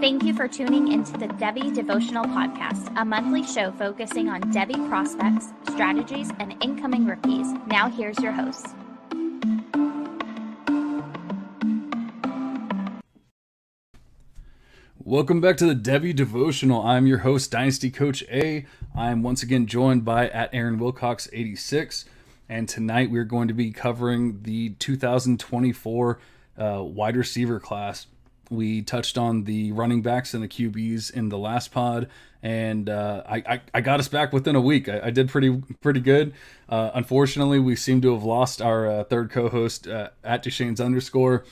Thank you for tuning into the Devy Devotional Podcast, a monthly show focusing on Devy prospects, strategies, and incoming rookies. Now here's your host. Welcome back to the Devy Devotional. I'm your host, Dynasty Coach A. I'm once again joined by @AaronWilcox86, and tonight we're going to be covering the 2024 wide receiver class. We touched on the running backs and the QBs in the last pod, and I got us back within a week. I did pretty good. Unfortunately, we seem to have lost our third co-host @Deshanes_.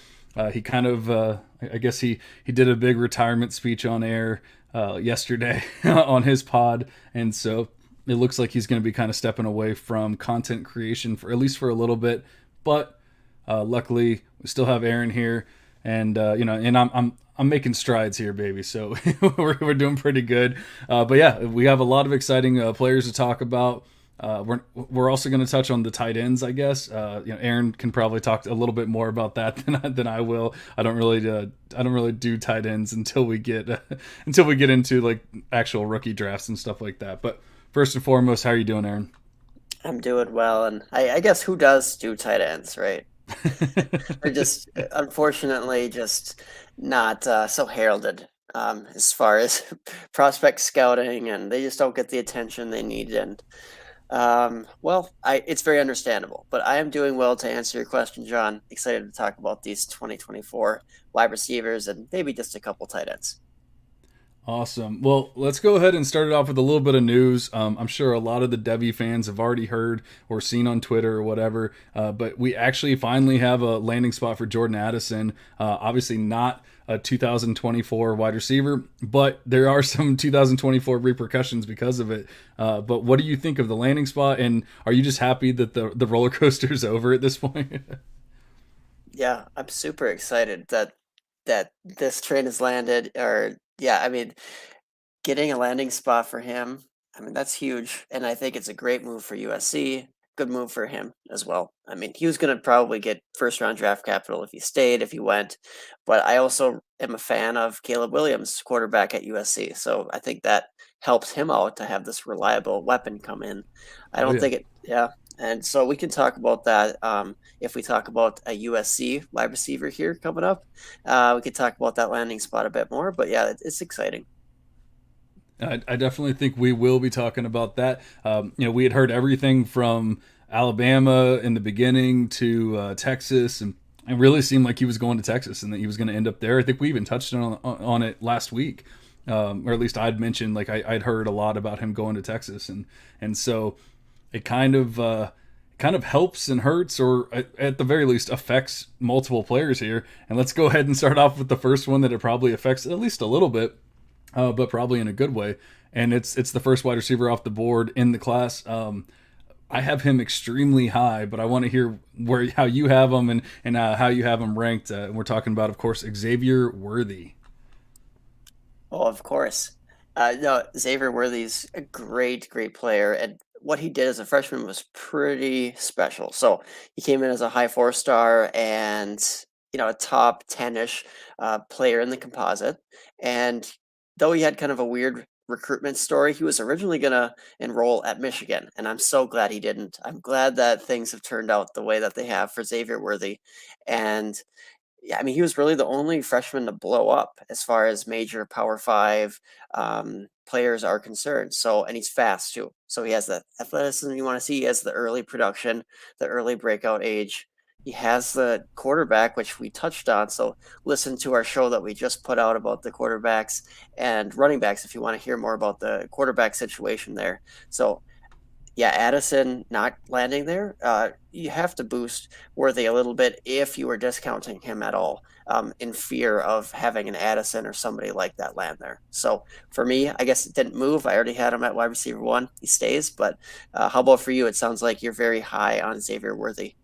He kind of, I guess he did a big retirement speech on air yesterday on his pod, and so it looks like he's going to be kind of stepping away from content creation for at least for a little bit. But luckily, we still have Aaron here. And and I'm making strides here, baby. So we're doing pretty good. But yeah, we have a lot of exciting players to talk about. We're also going to touch on the tight ends, I guess. Aaron can probably talk a little bit more about that than I will. I don't really do tight ends until we get into like actual rookie drafts and stuff like that. But first and foremost, how are you doing, Aaron? I'm doing well, and I guess who does do tight ends, right? They're just unfortunately just not so heralded as far as prospect scouting, and they just don't get the attention they need. And it's very understandable. But I am doing well, to answer your question, John. Excited to talk about these 2024 wide receivers and maybe just a couple tight ends. Awesome. Well, let's go ahead and start it off with a little bit of news. I'm sure a lot of the Devy fans have already heard or seen on Twitter or whatever, but we actually finally have a landing spot for Jordan Addison. Obviously not a 2024 wide receiver, but there are some 2024 repercussions because of it. But what do you think of the landing spot, and are you just happy that the roller coaster is over at this point? Yeah, I'm super excited that this train has landed. Getting a landing spot for him, that's huge. And I think it's a great move for USC. Good move for him as well. He was going to probably get first round draft capital if he stayed, if he went. But I also am a fan of Caleb Williams, quarterback at USC. So I think that helps him out to have this reliable weapon come in. And so we can talk about that if we talk about a USC wide receiver here coming up. We could talk about that landing spot a bit more, but yeah, it's exciting. I definitely think we will be talking about that. We had heard everything from Alabama in the beginning to Texas, and it really seemed like he was going to Texas and that he was going to end up there. I think we even touched on it last week, or at least I'd mentioned I'd heard a lot about him going to Texas, and so it kind of helps and hurts, or at the very least affects multiple players here. And let's go ahead and start off with the first one that it probably affects at least a little bit, but probably in a good way. And it's the first wide receiver off the board in the class. I have him extremely high, but I want to hear how you have him and how you have him ranked. We're talking about, of course, Xavier Worthy. Oh, of course. No, Xavier Worthy's a great player, and what he did as a freshman was pretty special. So he came in as a high 4-star and a top 10-ish player in the composite. And though he had kind of a weird recruitment story, he was originally going to enroll at Michigan, and I'm so glad he didn't. I'm glad that things have turned out the way that they have for Xavier Worthy. And yeah, he was really the only freshman to blow up as far as major Power 5 players are concerned. So, and he's fast too. So he has the athleticism you want to see. He has the early production, the early breakout age. He has the quarterback, which we touched on. So listen to our show that we just put out about the quarterbacks and running backs if you want to hear more about the quarterback situation there. So yeah, Addison not landing there, you have to boost Worthy a little bit if you were discounting him at all, in fear of having an Addison or somebody like that land there. So for me, I guess it didn't move. I already had him at wide receiver 1. He stays. But how about for you? It sounds like you're very high on Xavier Worthy.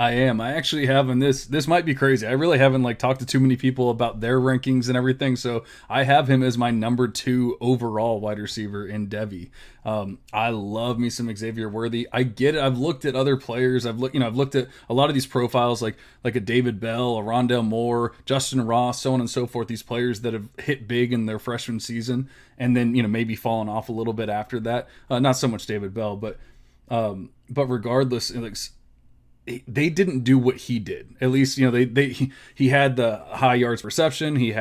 I am. I actually have, and this might be crazy. I really haven't like talked to too many people about their rankings and everything. So I have him as my number 2 overall wide receiver in Devy. I love me some Xavier Worthy. I get it. I've looked at other players. I've looked at a lot of these profiles, like a David Bell, a Rondell Moore, Justin Ross, so on and so forth. These players that have hit big in their freshman season, and then maybe fallen off a little bit after that. Not so much David Bell, but regardless, like, they didn't do what he did. At least, he had the high yards reception. He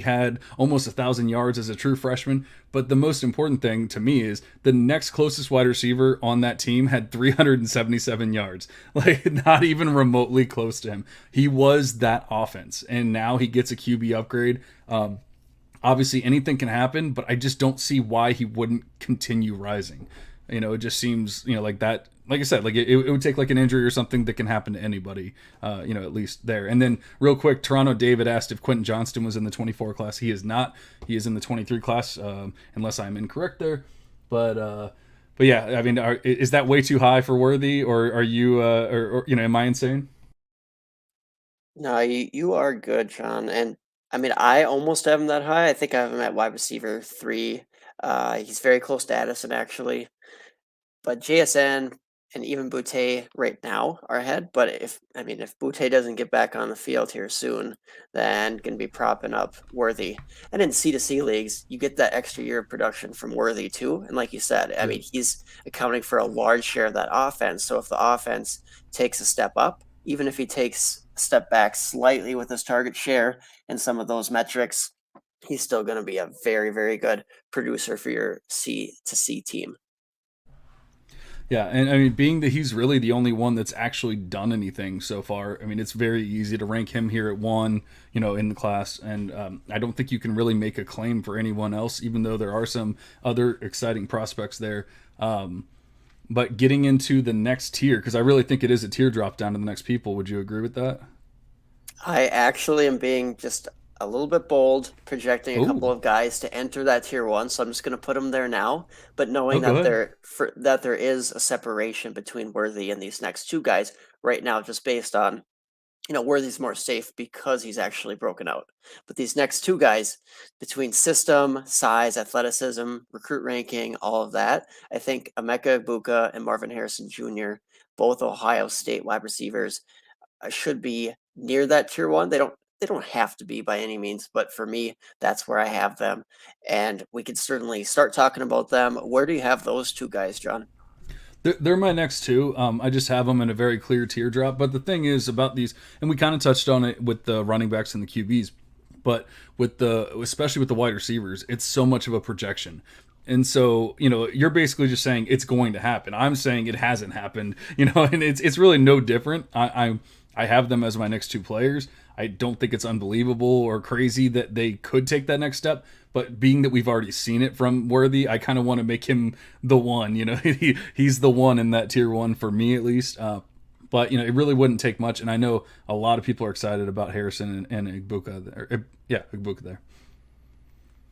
had almost 1,000 yards as a true freshman. But the most important thing to me is the next closest wide receiver on that team had 377 yards. Like, not even remotely close to him. He was that offense. And now he gets a QB upgrade. Obviously, anything can happen, but I just don't see why he wouldn't continue rising. It just seems, like that. Like I said, like it would take like an injury or something that can happen to anybody, at least there. And then real quick, Toronto David asked if Quentin Johnston was in the 24 class. He is not. He is in the 23 class, unless I'm incorrect there. But yeah, I mean, is that way too high for Worthy, or are you, or am I insane? No, you are good, John. And I mean, I almost have him that high. I think I have him at wide receiver 3. He's very close to Addison, actually. But JSN and even Boutte right now are ahead. But if Boutte doesn't get back on the field here soon, then going to be propping up Worthy. And in C2C leagues, you get that extra year of production from Worthy too. And like you said, I mean, he's accounting for a large share of that offense. So if the offense takes a step up, even if he takes a step back slightly with his target share and some of those metrics, he's still going to be a very, very good producer for your C2C team. Yeah, and I mean, being that he's really the only one that's actually done anything so far, I mean, it's very easy to rank him here at 1, in the class. And I don't think you can really make a claim for anyone else, even though there are some other exciting prospects there. But getting into the next tier, because I really think it is a tier drop down to the next people. Would you agree with that? I actually am being just a little bit bold, projecting a Ooh. couple of guys to enter that tier 1. So I'm just going to put them there now, but knowing go that there is a separation between Worthy and these next 2 guys right now, just based on, Worthy's more safe because he's actually broken out. But these next 2 guys, between system, size, athleticism, recruit ranking, all of that, I think Emeka Egbuka and Marvin Harrison Jr., both Ohio State wide receivers, should be near that tier 1. They don't have to be by any means, but for me, that's where I have them. And we could certainly start talking about them. Where do you have those 2 guys, John? They're my next 2. I just have them in a very clear teardrop. But the thing is about these, and we kind of touched on it with the running backs and the QBs, but especially with the wide receivers, it's so much of a projection. And so, you're basically just saying it's going to happen. I'm saying it hasn't happened, and it's really no different. I have them as my next 2 players. I don't think it's unbelievable or crazy that they could take that next step, but being that we've already seen it from Worthy, I kind of want to make him the one. He's the one in that tier 1 for me at least. But it really wouldn't take much, and I know a lot of people are excited about Harrison and Egbuka. Egbuka there.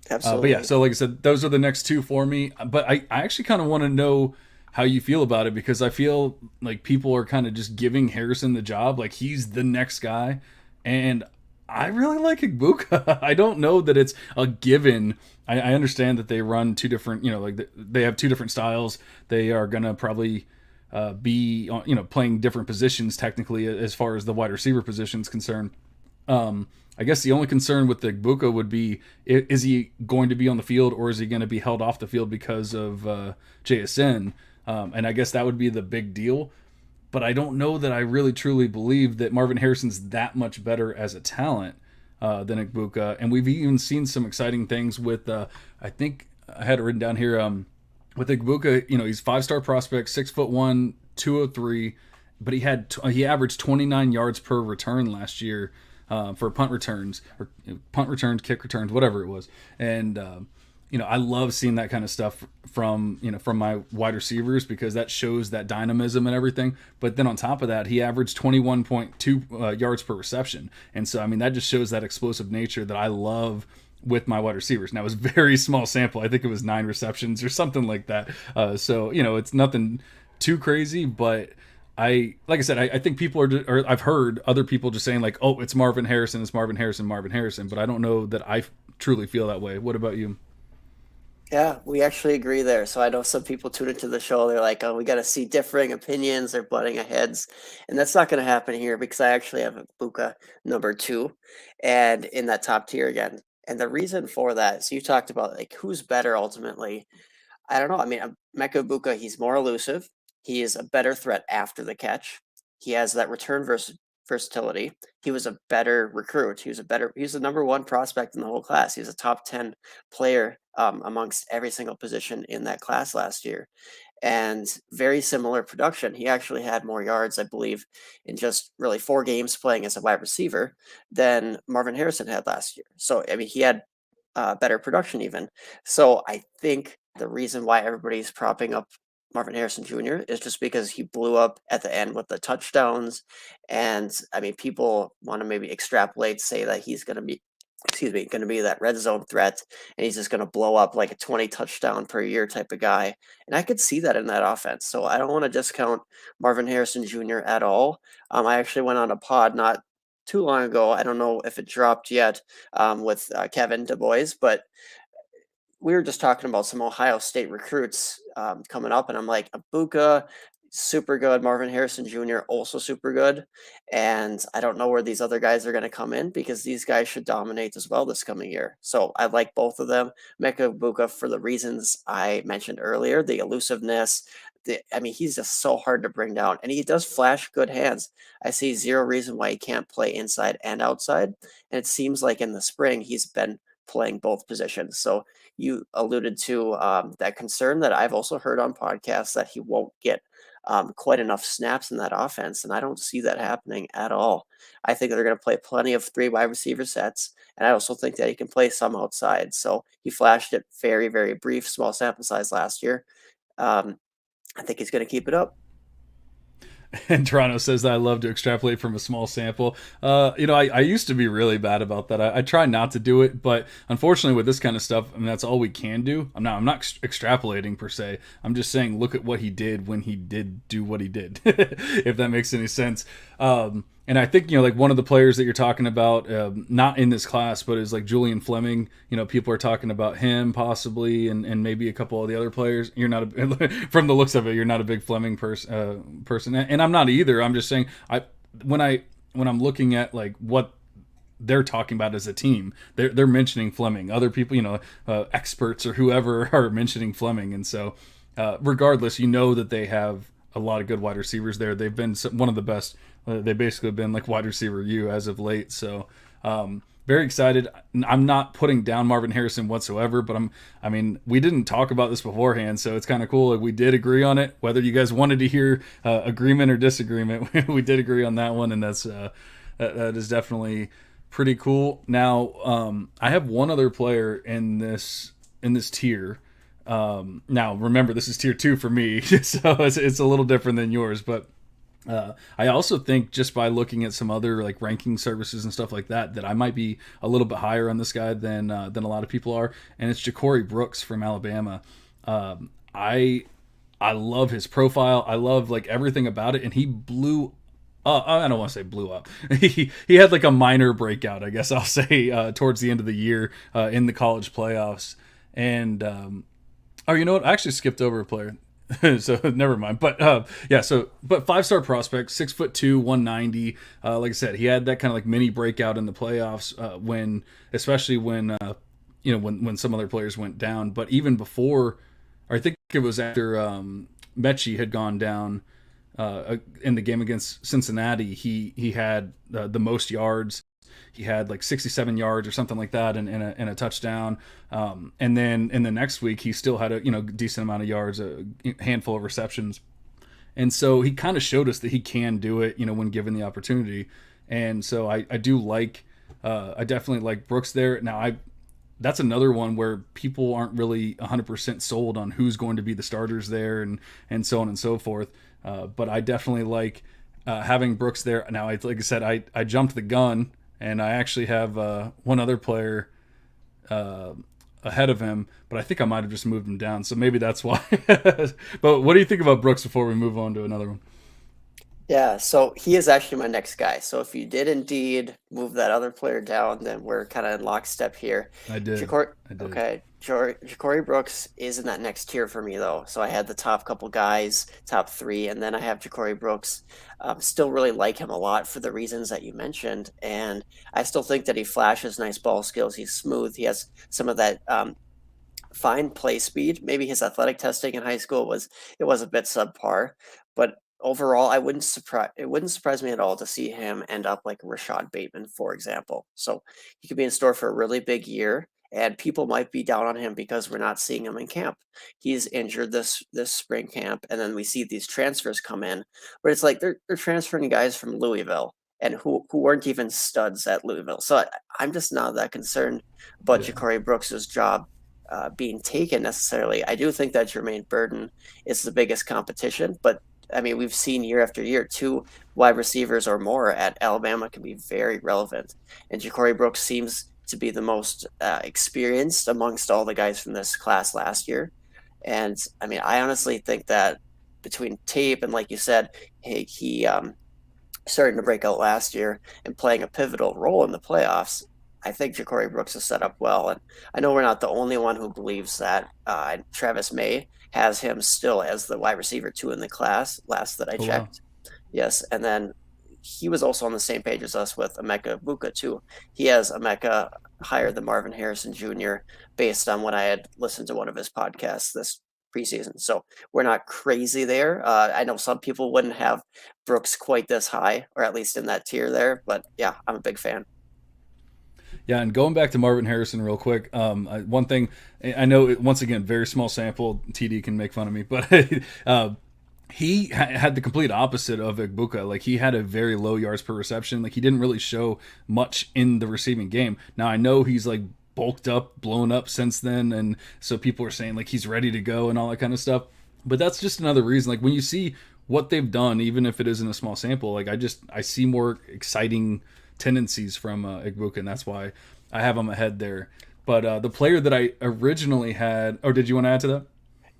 Absolutely. But yeah, so like I said, those are the next 2 for me. But I actually kind of want to know how you feel about it, because I feel like people are kind of just giving Harrison the job, like he's the next guy. And I really like Egbuka. I don't know that it's a given. I understand that they run 2 different, they have 2 different styles. They are going to probably be, playing different positions technically as far as the wide receiver position is concerned. I guess the only concern with the Egbuka would be, is he going to be on the field, or is he going to be held off the field because of JSN? And I guess that would be the big deal. But I don't know that I really truly believe that Marvin Harrison's that much better as a talent than Egbuka. And we've even seen some exciting things with, I think I had it written down here, with Egbuka, he's 5-star prospect, 6'1", 203, but he averaged 29 yards per return last year for punt returns, kick returns, whatever it was. And I love seeing that kind of stuff from my wide receivers, because that shows that dynamism and everything. But then on top of that, he averaged 21.2 yards per reception. And so, that just shows that explosive nature that I love with my wide receivers. Now, it was a very small sample. I think it was 9 receptions or something like that. So, it's nothing too crazy, but like I said, I think people or I've heard other people just saying like, oh, it's Marvin Harrison, it's Marvin Harrison, Marvin Harrison, but I don't know that I truly feel that way. What about you? Yeah, we actually agree there. So I know some people tune into the show. They're like, "Oh, we got to see differing opinions. They're butting heads," and that's not going to happen here because I actually have a Buka number 2, and in that top tier again. And the reason for that, so you talked about like who's better ultimately. I don't know. I mean, Mecca Buka, he's more elusive. He is a better threat after the catch. He has that return versatility. He was a better recruit. He was the number 1 prospect in the whole class. He was a top 10 player amongst every single position in that class last year. And very similar production. He actually had more yards, I believe, in just really 4 games playing as a wide receiver than Marvin Harrison had last year. So, I mean, he had better production even. So I think the reason why everybody's propping up Marvin Harrison Jr. is just because he blew up at the end with the touchdowns. And I mean, people want to maybe extrapolate, say that he's going to be, going to be that red zone threat and he's just going to blow up like a 20 touchdown per year type of guy. And I could see that in that offense. So I don't want to discount Marvin Harrison Jr. at all. I actually went on a pod not too long ago. I don't know if it dropped yet with Kevin Du Bois, but we were just talking about some Ohio State recruits coming up, and I'm like, Abuka, super good. Marvin Harrison Jr., also super good. And I don't know where these other guys are going to come in because these guys should dominate as well this coming year. So I like both of them. Mecca Abuka for the reasons I mentioned earlier, the elusiveness. I mean, he's just so hard to bring down, and he does flash good hands. I see zero reason why he can't play inside and outside. And it seems like in the spring, he's been playing both positions. So you alluded to that concern that I've also heard on podcasts that he won't get quite enough snaps in that offense, and I don't see that happening at all. I think they're going to play plenty of 3 wide receiver sets, and I also think that he can play some outside. So he flashed it very, very brief, small sample size last year. Um, I think he's going to keep it up. And Toronto says that I love to extrapolate from a small sample. I used to be really bad about that. I try not to do it, but unfortunately with this kind of stuff, I mean, that's all we can do. I'm not extrapolating per se. I'm just saying, look at what he did when he did do what he did, if that makes any sense. And I think, like one of the players that you're talking about, not in this class, but is like Julian Fleming. People are talking about him possibly, and maybe a couple of the other players. You're not from the looks of it, you're not a big Fleming person, and I'm not either. I'm just saying, when I'm looking at like what they're talking about as a team, they're mentioning Fleming. Other people, experts or whoever are mentioning Fleming, and so regardless, that they have a lot of good wide receivers there. They've been one of the best. They basically have been like wide receiver U as of late. So very excited. I'm not putting down Marvin Harrison whatsoever, but we didn't talk about this beforehand, so it's kind of cool. Like, we did agree on it. Whether you guys wanted to hear agreement or disagreement, we did agree on that one, and that is definitely pretty cool. Now, I have one other player in this tier. Now, remember, this is tier 2 for me, so it's a little different than yours, but I also think just by looking at some other like ranking services and stuff like that I might be a little bit higher on this guy than a lot of people are, and it's Jacorey Brooks from Alabama. I love his profile. I love like everything about it, and he blew. I don't want to say blew up. he had like a minor breakout, I guess I'll say, towards the end of the year in the college playoffs, and you know what? I actually skipped over a player. So never mind. But but 5-star prospect, 6'2", 190. Like I said, he had that kind of like mini breakout in the playoffs especially when when some other players went down. But even before, or I think it was after Mechie had gone down in the game against Cincinnati, he had the most yards. He had like 67 yards or something like that and a touchdown. And then in the next week, he still had a decent amount of yards, a handful of receptions. And so he kind of showed us that he can do it, when given the opportunity. And so I do like, I definitely like Brooks there. Now, that's another one where people aren't really 100% sold on who's going to be the starters there and so on and so forth. But I definitely like having Brooks there. Now, like I said, I jumped the gun. And I actually have one other player ahead of him, but I think I might have just moved him down. So maybe that's why. But what do you think about Brooks before we move on to another one? Yeah, so he is actually my next guy. So if you did indeed move that other player down, then we're kind of in lockstep here. I did. Jacorey, I did. okay, Jacorey Brooks is in that next tier for me though. So I had the top couple guys, top three, and then I have Jacorey Brooks. Still really like him a lot for the reasons that you mentioned, and I still think that he flashes nice ball skills. He's smooth. He has some of that fine play speed. Maybe his athletic testing in high school was a bit subpar, but overall, it wouldn't surprise me at all to see him end up like Rashad Bateman, for example. So he could be in store for a really big year, and people might be down on him because we're not seeing him in camp. He's injured this spring camp, and then we see these transfers come in, but it's like they're transferring guys from Louisville and who weren't even studs at Louisville. So I'm just not that concerned about Yeah. Jacorey Brooks's job being taken necessarily. I do think that Jermaine Burton is the biggest competition, but I mean, we've seen year after year, two wide receivers or more at Alabama can be very relevant. And Jacorey Brooks seems to be the most experienced amongst all the guys from this class last year. And I mean, I honestly think that between tape and, like you said, he starting to break out last year and playing a pivotal role in the playoffs, I think Jacorey Brooks is set up well. And I know we're not the only one who believes that. Travis May has him still as the wide receiver two in the class, last that I Oh wow. checked. Yes. And then he was also on the same page as us with Emeka Buka, too. He has Emeka higher than Marvin Harrison Jr. based on what I had listened to one of his podcasts this preseason. So we're not crazy there. I know some people wouldn't have Brooks quite this high, or at least in that tier there. But yeah, I'm a big fan. Yeah, and going back to Marvin Harrison real quick, one thing I know, once again, very small sample. TD can make fun of me, but he had the complete opposite of Igbuka. Like he had a very low yards per reception. Like he didn't really show much in the receiving game. Now I know he's like bulked up, blown up since then, and so people are saying like he's ready to go and all that kind of stuff. But that's just another reason. Like when you see what they've done, even if it isn't a small sample, like I see more exciting tendencies from Igbuka, and that's why I have him ahead there. But the player that I originally had, or did you want to add to that?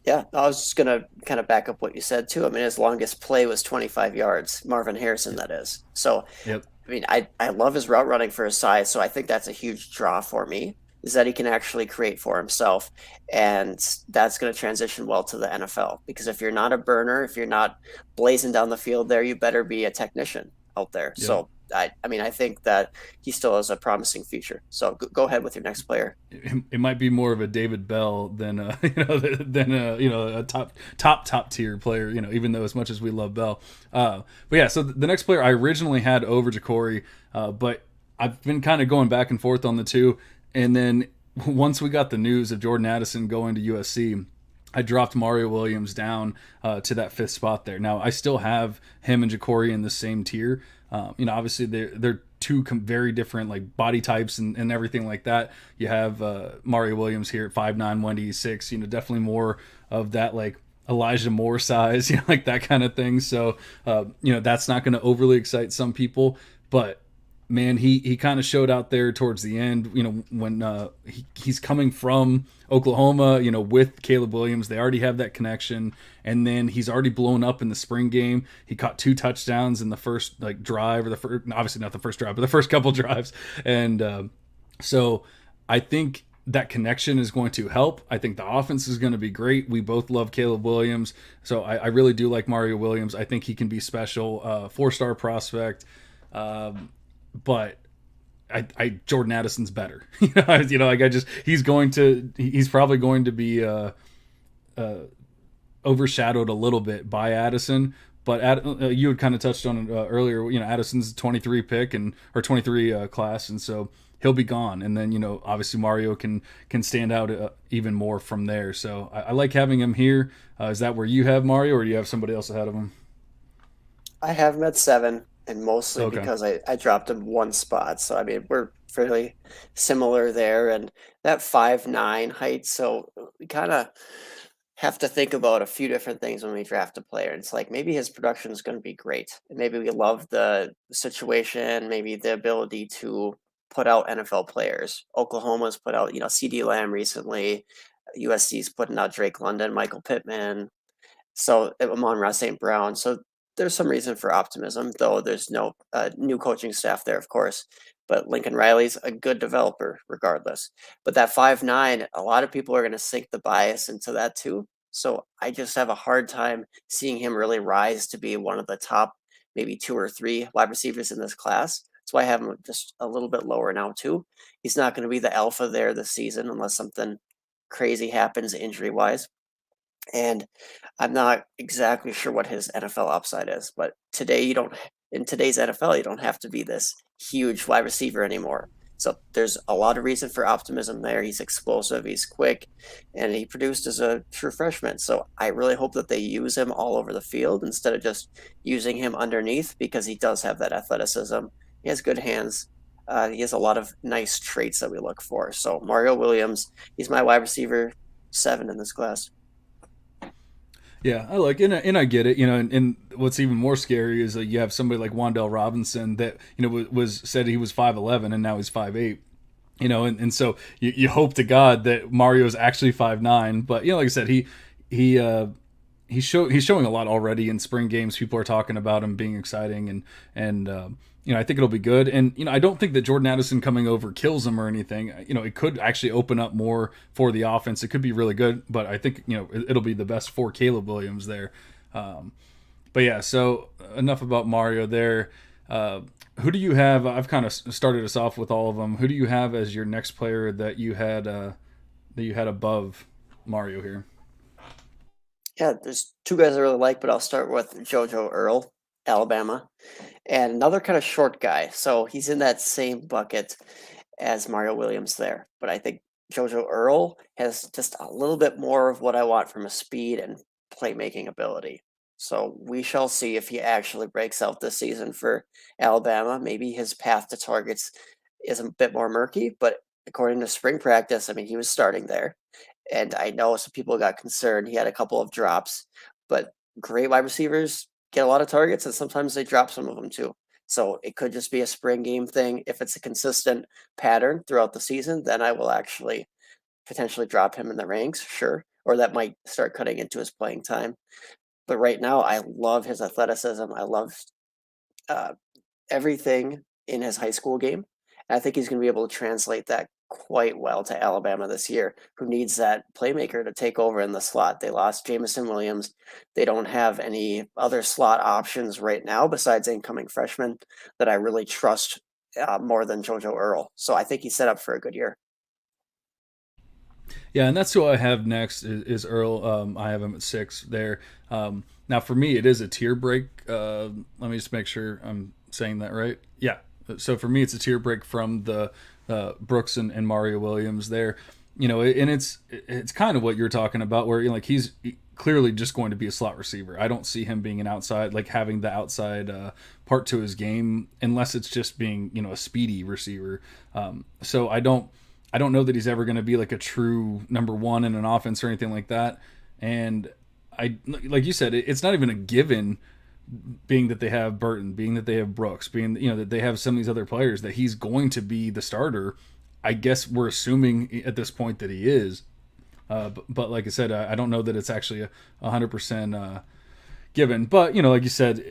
Yeah, I was just gonna kind of back up what you said too. I mean, his longest play was 25 yards, Marvin Harrison, Yep. that is. So Yep. I mean, I love his route running for his size, so I think that's a huge draw for me, is that he can actually create for himself, and that's going to transition well to the NFL. Because if you're not a burner, if you're not blazing down the field there, you better be a technician out there. Yep. So I mean, I think that he still has a promising future. So go ahead with your next player. It might be more of a David Bell than a top tier player. Even though as much as we love Bell, but yeah. So the next player I originally had over Jacorey, but I've been kind of going back and forth on the two, and then once we got the news of Jordan Addison going to USC, I dropped Mario Williams down to that fifth spot there. Now I still have him and Jacorey in the same tier. Obviously they're two very different like body types and everything like that. You have Mario Williams here at 5'9", 186. Definitely more of that like Elijah Moore size, like that kind of thing. So that's not going to overly excite some people, but man, he kind of showed out there towards the end. When he's coming from Oklahoma, with Caleb Williams, they already have that connection, and then he's already blown up in the spring game. He caught 2 touchdowns in the first like drive, or the first, obviously not the first drive, but the first couple drives, and so I think that connection is going to help. I think the offense is going to be great. We both love Caleb Williams, so I really do like Mario Williams. I think he can be special, 4-star prospect. But Jordan Addison's better. He's probably going to be overshadowed a little bit by Addison. But you had kind of touched on it earlier. Addison's 23 pick or 23 class, and so he'll be gone. And then obviously Mario can stand out even more from there. So I like having him here. Is that where you have Mario, or do you have somebody else ahead of him? I have him at 7, and mostly Okay. because I dropped him one spot. So I mean, we're fairly similar there, and that 5'9" height. So we kind of have to think about a few different things when we draft a player. It's like maybe his production is going to be great, and maybe we love the situation, maybe the ability to put out NFL players. Oklahoma's put out, CD Lamb recently. USC's putting out Drake London, Michael Pittman. So Amon-Ra St. Brown. So there's some reason for optimism, though there's no new coaching staff there, of course. But Lincoln Riley's a good developer, regardless. But that 5'9", a lot of people are going to sink the bias into that too. So I just have a hard time seeing him really rise to be one of the top, maybe 2 or 3 wide receivers in this class. That's why I have him just a little bit lower now too. He's not going to be the alpha there this season unless something crazy happens injury wise. And I'm not exactly sure what his NFL upside is, but in today's NFL, you don't have to be this huge wide receiver anymore. So there's a lot of reason for optimism there. He's explosive, he's quick, and he produced as a true freshman. So I really hope that they use him all over the field instead of just using him underneath, because he does have that athleticism. He has good hands. He has a lot of nice traits that we look for. So Mario Williams, he's my wide receiver 7 in this class. Yeah, I like, and I get it, and what's even more scary is that you have somebody like Wan'Dale Robinson that, was said he was 5'11", and now he's 5'8", and so you hope to God that Mario's actually 5'9", but, like I said, he's showing a lot already in spring games. People are talking about him being exciting, and I think it'll be good. And I don't think that Jordan Addison coming over kills him or anything. It could actually open up more for the offense. It could be really good, but I think it'll be the best for Caleb Williams there. But yeah, so enough about Mario there. Who do you have? I've kind of started us off with all of them. Who do you have as your next player that you had above Mario here? Yeah, there's 2 guys I really like, but I'll start with Jojo Earl, Alabama, and another kind of short guy. So he's in that same bucket as Mario Williams there. But I think Jojo Earl has just a little bit more of what I want from a speed and playmaking ability. So we shall see if he actually breaks out this season for Alabama. Maybe his path to targets is a bit more murky, but according to spring practice, I mean, he was starting there. And I know some people got concerned. He had a couple of drops, but great wide receivers get a lot of targets, and sometimes they drop some of them too. So it could just be a spring game thing. If it's a consistent pattern throughout the season, then I will actually potentially drop him in the ranks, sure. Or that might start cutting into his playing time. But right now, I love his athleticism. I love uh, everything in his high school game. And I think he's going to be able to translate that quite well to Alabama this year, who needs that playmaker to take over in the slot. They lost Jamison Williams. They don't have any other slot options right now besides incoming freshmen that I really trust more than Jojo Earl. So I think he's set up for a good year. Yeah, and that's who I have next is Earl. I have him at 6 there. Now, for me, it is a tier break. Let me just make sure I'm saying that right. Yeah. So for me, it's a tier break from the Brooks and Mario Williams there. And it's kind of what you're talking about, where he's clearly just going to be a slot receiver. I don't see him being an outside, having the outside part to his game, unless it's just being a speedy receiver. So I don't know that he's ever going to be a true number 1 in an offense or anything like that. And like you said, it's not even a given, being that they have Burton, being that they have Brooks, being that they have some of these other players, that he's going to be the starter. I guess we're assuming at this point that he is. But like I said, I don't know that it's actually 100% given. But like you said,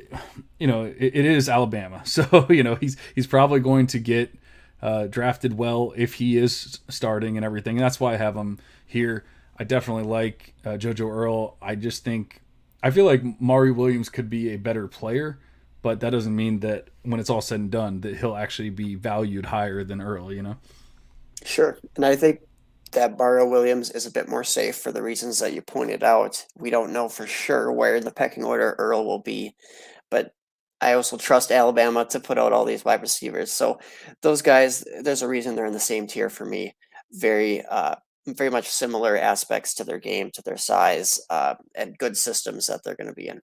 it is Alabama, so he's probably going to get drafted well if he is starting and everything. And that's why I have him here. I definitely like Jojo Earl. I feel like Mario Williams could be a better player, but that doesn't mean that when it's all said and done that he'll actually be valued higher than Earl, Sure. And I think that Mario Williams is a bit more safe for the reasons that you pointed out. We don't know for sure where in the pecking order Earl will be, but I also trust Alabama to put out all these wide receivers. So those guys, there's a reason they're in the same tier for me. Very much similar aspects to their game, to their size, and good systems that they're going to be in.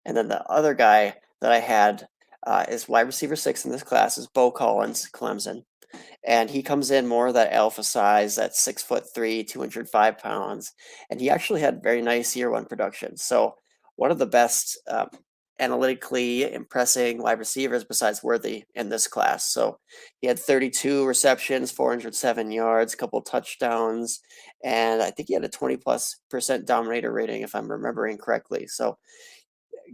And then the other guy that I had is wide receiver 6 in this class is Beau Collins, Clemson. And he comes in more of that alpha size, that 6'3", 205 pounds. And he actually had very nice year 1 production. So one of the best analytically impressing wide receivers besides Worthy in this class. So he had 32 receptions, 407 yards, a couple touchdowns, and I think he had a 20+% dominator rating, if I'm remembering correctly. So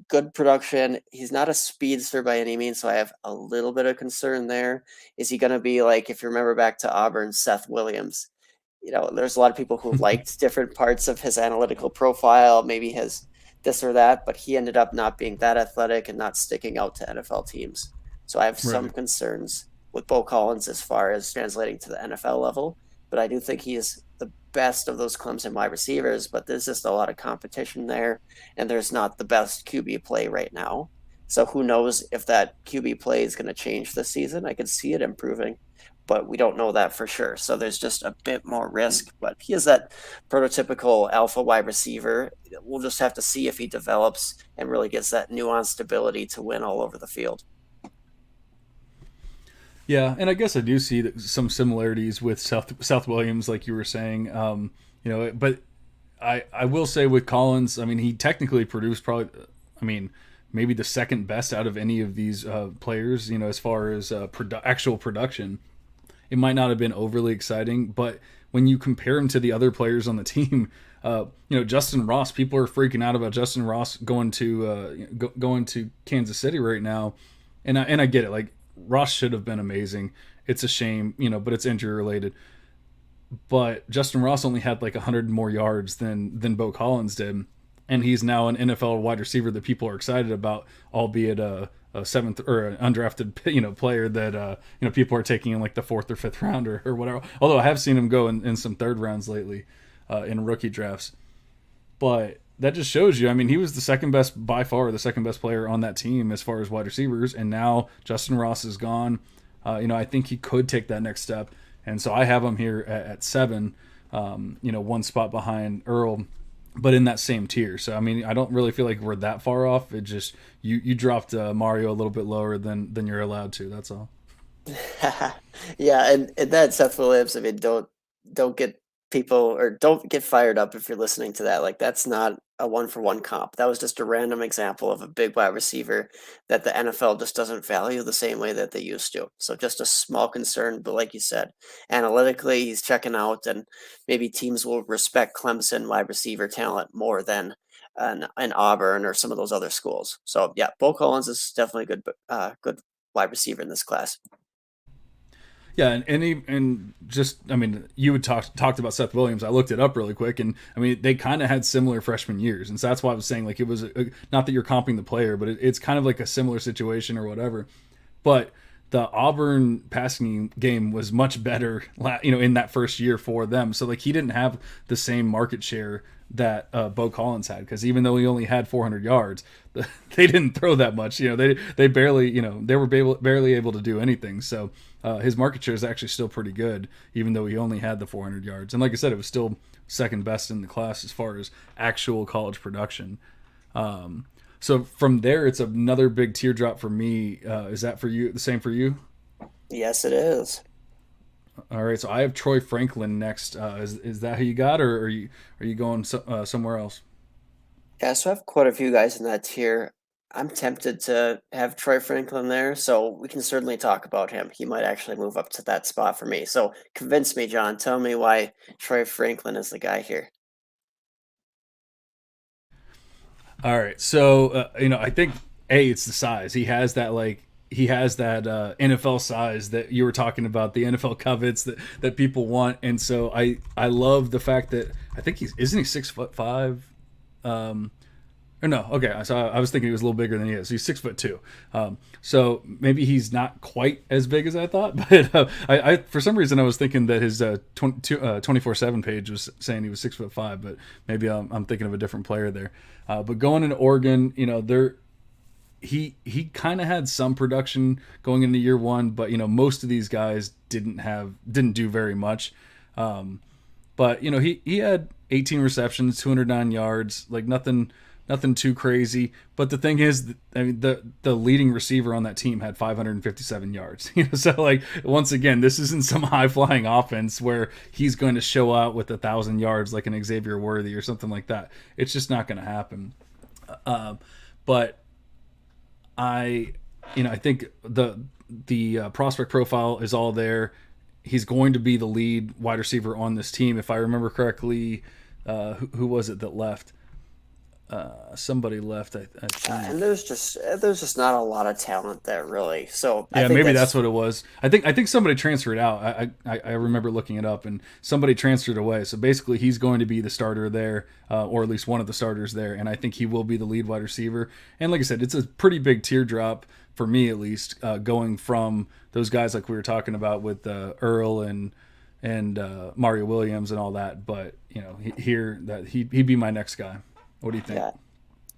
good production. He's not a speedster by any means, so I have a little bit of concern there. Is he going to be like, if you remember back to Auburn, Seth Williams? There's a lot of people who liked different parts of his analytical profile, maybe his this or that, but he ended up not being that athletic and not sticking out to NFL teams. So I have some concerns with Beau Collins as far as translating to the NFL level, but I do think he is the best of those Clemson wide receivers, but there's just a lot of competition there, and there's not the best QB play right now. So who knows if that QB play is going to change this season. I could see it improving, but we don't know that for sure. So there's just a bit more risk, but he is that prototypical alpha wide receiver. We'll just have to see if he develops and really gets that nuanced ability to win all over the field. Yeah, and I guess I do see some similarities with Seth Williams, like you were saying. But I will say with Collins, I mean, he technically produced probably, maybe the second best out of any of these players, as far as actual production. It might not have been overly exciting, but when you compare him to the other players on the team, Justin Ross, people are freaking out about Justin Ross going to Kansas City right now, and I get it. Like, Ross should have been amazing. It's a shame, but it's injury related. But Justin Ross only had like 100 more yards than Beau Collins did, and he's now an NFL wide receiver that people are excited about, albeit a seventh or an undrafted player that people are taking in like the 4th or 5th round or whatever. Although I have seen him go in some 3rd rounds lately in rookie drafts. But that just shows you, he was by far the second best player on that team as far as wide receivers, and now Justin Ross is gone. I think he could take that next step, and so I have him here at 7, one spot behind Earl, but in that same tier. So I don't really feel like we're that far off. It just you dropped Mario a little bit lower than you're allowed to. That's all. Yeah, and that Seth Williams, don't get people, or don't get fired up if you're listening to that. Like, that's not a 1-for-1 comp. That was just a random example of a big wide receiver that the NFL just doesn't value the same way that they used to. So just a small concern, but like you said, analytically he's checking out, and maybe teams will respect Clemson wide receiver talent more than an Auburn or some of those other schools. So yeah, Beau Collins is definitely good wide receiver in this class. Yeah, you had talked about Seth Williams. I looked it up really quick, and they kind of had similar freshman years, and so that's why I was saying, like, it was not that you're comping the player, but it's kind of like a similar situation or whatever. But the Auburn passing game was much better, in that first year for them. So like, he didn't have the same market share that Beau Collins had, because even though he only had 400 yards, they didn't throw that much. They barely, they were barely able to do anything. So his market share is actually still pretty good, even though he only had the 400 yards. And like I said, it was still second best in the class as far as actual college production. So from there, it's another big teardrop for me. Is that for you? The same for you? Yes, it is. All right, so I have Troy Franklin next. Is that who you got, or are you going somewhere else? Yeah, so I have quite a few guys in that tier. I'm tempted to have Troy Franklin there, so we can certainly talk about him. He might actually move up to that spot for me. So convince me, John. Tell me why Troy Franklin is the guy here. All right, so I think it's the size. He has that NFL size that you were talking about, the NFL covets that people want, and so I love the fact that I think isn't he 6'5"? Or no, okay. So I was thinking he was a little bigger than he is. He's 6'2". So maybe he's not quite as big as I thought, but I for some reason I was thinking that his 24/7 page was saying he was 6'5", but maybe I'm thinking of a different player there. But going into Oregon, he kind of had some production going into year one, but most of these guys didn't do very much. But he had 18 receptions, 209 yards, like nothing too crazy. But the thing is, the leading receiver on that team had 557 yards. So like, once again, this isn't some high flying offense where he's going to show out with 1,000 yards like an Xavier Worthy or something like that. It's just not going to happen. But I think the prospect profile is all there. He's going to be the lead wide receiver on this team. If I remember correctly, who was it that left? Somebody left, I think. And there's just not a lot of talent there really. So I Yeah, think maybe that's what it was. I think somebody transferred out. I remember looking it up, and somebody transferred away. So basically, he's going to be the starter there, or at least one of the starters there. And I think he will be the lead wide receiver. And like I said, it's a pretty big teardrop for me, at least, going from those guys like we were talking about with Earl and Mario Williams and all that. But here that he'd be my next guy. What do you think? Yeah.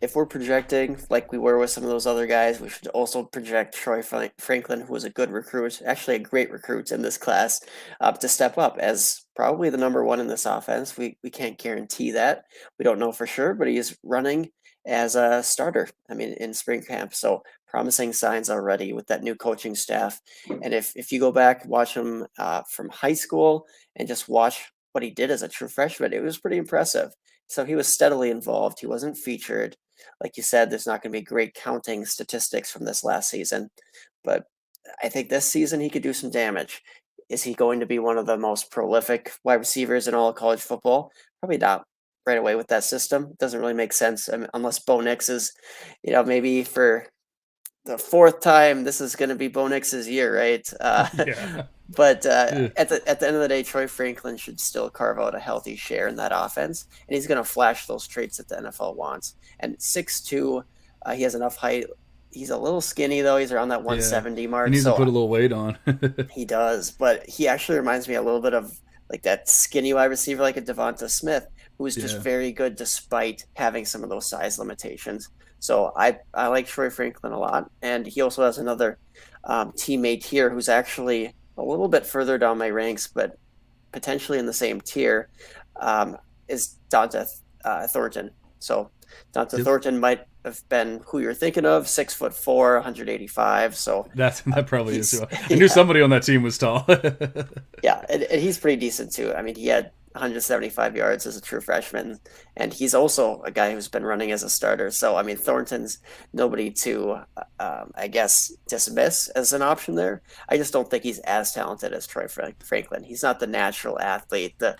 If we're projecting like we were with some of those other guys, we should also project Troy Franklin, who was a good recruit, actually a great recruit in this class, to step up as probably the number one in this offense. We can't guarantee that. We don't know for sure, but he is running as a starter. I mean, in spring camp, so promising signs already with that new coaching staff. And if you go back, watch him from high school and just watch what he did as a true freshman, it was pretty impressive. So he was steadily involved. He wasn't featured. Like you said, there's not going to be great counting statistics from this last season, but I think this season he could do some damage. Is he going to be one of the most prolific wide receivers in all of college football? Probably not right away with that system. It doesn't really make sense. I mean, unless Bo Nix is, maybe for the fourth time, this is going to be Bo Nix's year, right? Yeah. But at the end of the day, Troy Franklin should still carve out a healthy share in that offense, and he's going to flash those traits that the NFL wants. And 6'2", he has enough height. He's a little skinny though. He's around that 170 mark. He needs to put a little weight on. He does, but he actually reminds me a little bit of like that skinny wide receiver, like a Devonta Smith, who was just very good despite having some of those size limitations. So I like Troy Franklin a lot, and he also has another teammate here who's actually a little bit further down my ranks, but potentially in the same tier, is Deontay Thornton. So Deontay Thornton might have been who you're thinking of, 6'4", 185. So that probably is. I knew somebody on that team was tall. Yeah, and he's pretty decent too. I mean, he had 175 yards as a true freshman, and he's also a guy who's been running as a starter. So, I mean, Thornton's nobody to, I guess, dismiss as an option there. I just don't think he's as talented as Troy Franklin. He's not the natural athlete, the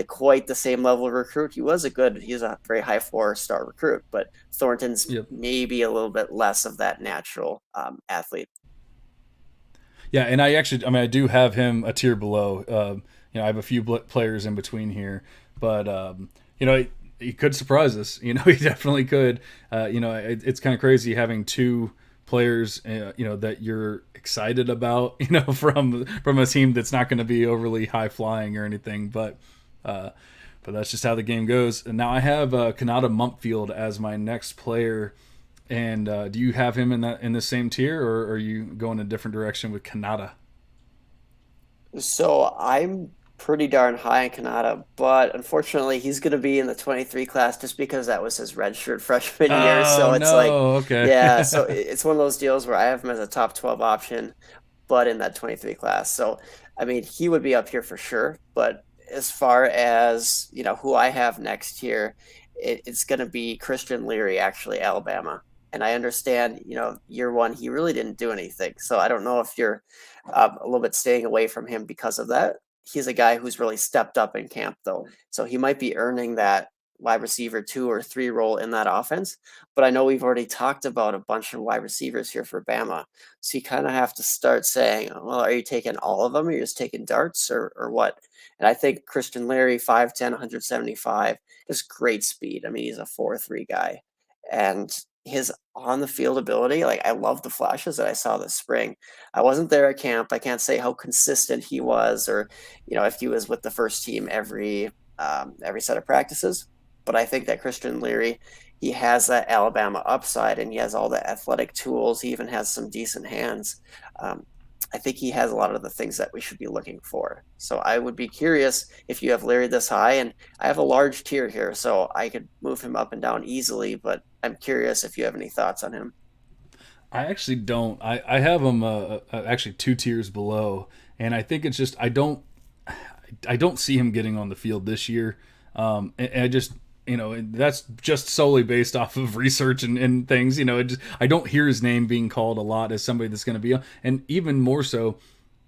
quite the same level of recruit. He was a very high 4-star recruit, but Thornton's maybe a little bit less of that natural athlete. Yeah, and I do have him a tier below. I have a few players in between here, but he could surprise us. He definitely could. It's kind of crazy having two players, that you're excited about, from a team that's not going to be overly high flying or anything, but that's just how the game goes. And now I have Kanata Mumfield as my next player. And do you have him in the same tier, or are you going a different direction with Kanata? So I'm pretty darn high in Kanata, but unfortunately he's going to be in the 23 class just because that was his redshirt freshman year. So it's okay. Yeah, so it's one of those deals where I have him as a top 12 option, but in that 23 class. So, I mean, he would be up here for sure. But as far as, who I have next here, it's going to be Christian Leary, actually, Alabama. And I understand, year one, he really didn't do anything. So I don't know if you're a little bit staying away from him because of that. He's a guy who's really stepped up in camp, though. So he might be earning that wide receiver 2 or 3 role in that offense. But I know we've already talked about a bunch of wide receivers here for Bama. So you kind of have to start saying, well, are you taking all of them? Or are you just taking darts or what? And I think Christian Leary, 5'10", 175, just great speed. I mean, he's a 4.3 guy. And his on the field ability, I love the flashes that I saw this spring. I wasn't there at camp. I can't say how consistent he was, or if he was with the first team every set of practices. But I think that Christian Leary, he has that Alabama upside, and he has all the athletic tools. He even has some decent hands. I think he has a lot of the things that we should be looking for. So I would be curious if you have Leary this high, and I have a large tier here, so I could move him up and down easily, but I'm curious if you have any thoughts on him. I actually don't. I have him actually 2 tiers below, and I think it's just I don't see him getting on the field this year. And I just that's just solely based off of research and things. I don't hear his name being called a lot as somebody that's going to be on, and even more so,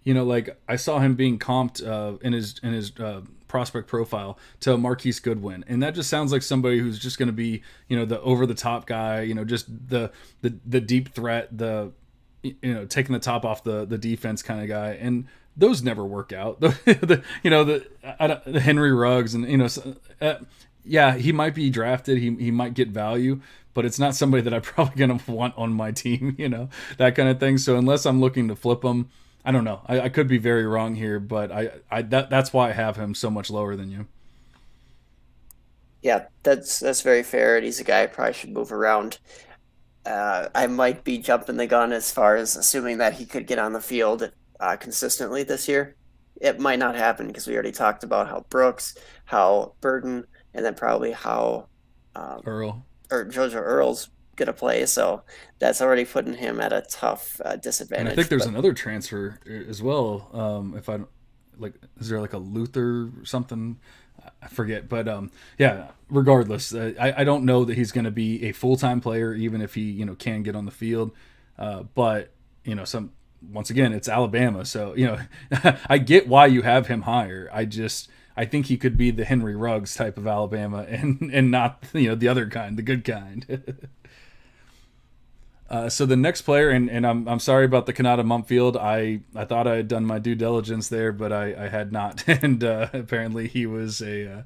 I saw him being comped in his prospect profile to Marquise Goodwin, and that just sounds like somebody who's just going to be, the over the top guy, just the deep threat, taking the top off the defense kind of guy, and those never work out. The Henry Ruggs, and yeah, he might be drafted, he might get value, but it's not somebody that I'm probably going to want on my team, that kind of thing. So unless I'm looking to flip him, I don't know. I could be very wrong here, but that's why I have him so much lower than you. Yeah, that's very fair. And he's a guy I probably should move around. I might be jumping the gun as far as assuming that he could get on the field consistently this year. It might not happen because we already talked about how Brooks, how Burden, and then probably how Earl or Jojo Earl's going to play. So that's already putting him at a tough disadvantage. And I think there's another transfer as well. If I like, is there like a Luther or something? I forget, but yeah. Regardless, I don't know that he's going to be a full-time player, even if he can get on the field. But once again, it's Alabama, so I get why you have him higher. I think he could be the Henry Ruggs type of Alabama, and not the other kind, the good kind. So the next player, and I'm sorry about the Kanata Mumfield. I thought I had done my due diligence there, but I had not, and apparently he was a.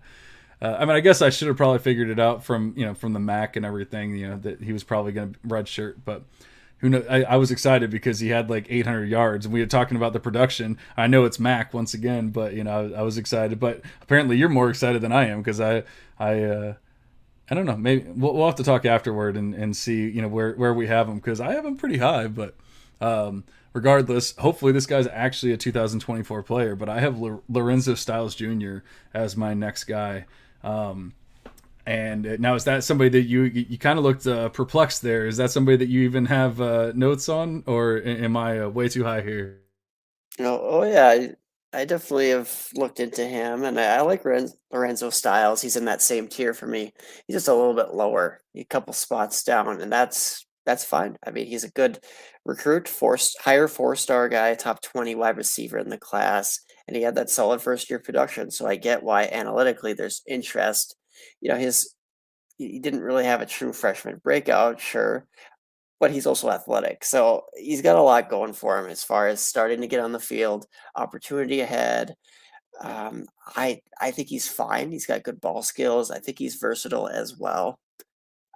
I guess I should have probably figured it out from the MAC and everything. That he was probably going to redshirt, but who knows? I was excited because he had like 800 yards, and we were talking about the production. I know it's MAC once again, but I was excited. But apparently you're more excited than I am, because I don't know. Maybe we'll have to talk afterward and see where we have him, because I have him pretty high. But regardless, hopefully this guy's actually a 2024 player. But I have Lorenzo Styles Jr. as my next guy. And now, is that somebody that you kind of looked perplexed there? Is that somebody that you even have notes on, or am I way too high here? Oh yeah, I definitely have looked into him, and I like Lorenzo Styles. He's in that same tier for me. He's just a little bit lower, a couple spots down, and that's fine. I mean, he's a good recruit, higher 4-star guy, top 20 wide receiver in the class, and he had that solid first year production. So I get why analytically there's interest. He didn't really have a true freshman breakout, sure, but he's also athletic. So he's got a lot going for him as far as starting to get on the field, opportunity ahead. I think he's fine. He's got good ball skills. I think he's versatile as well.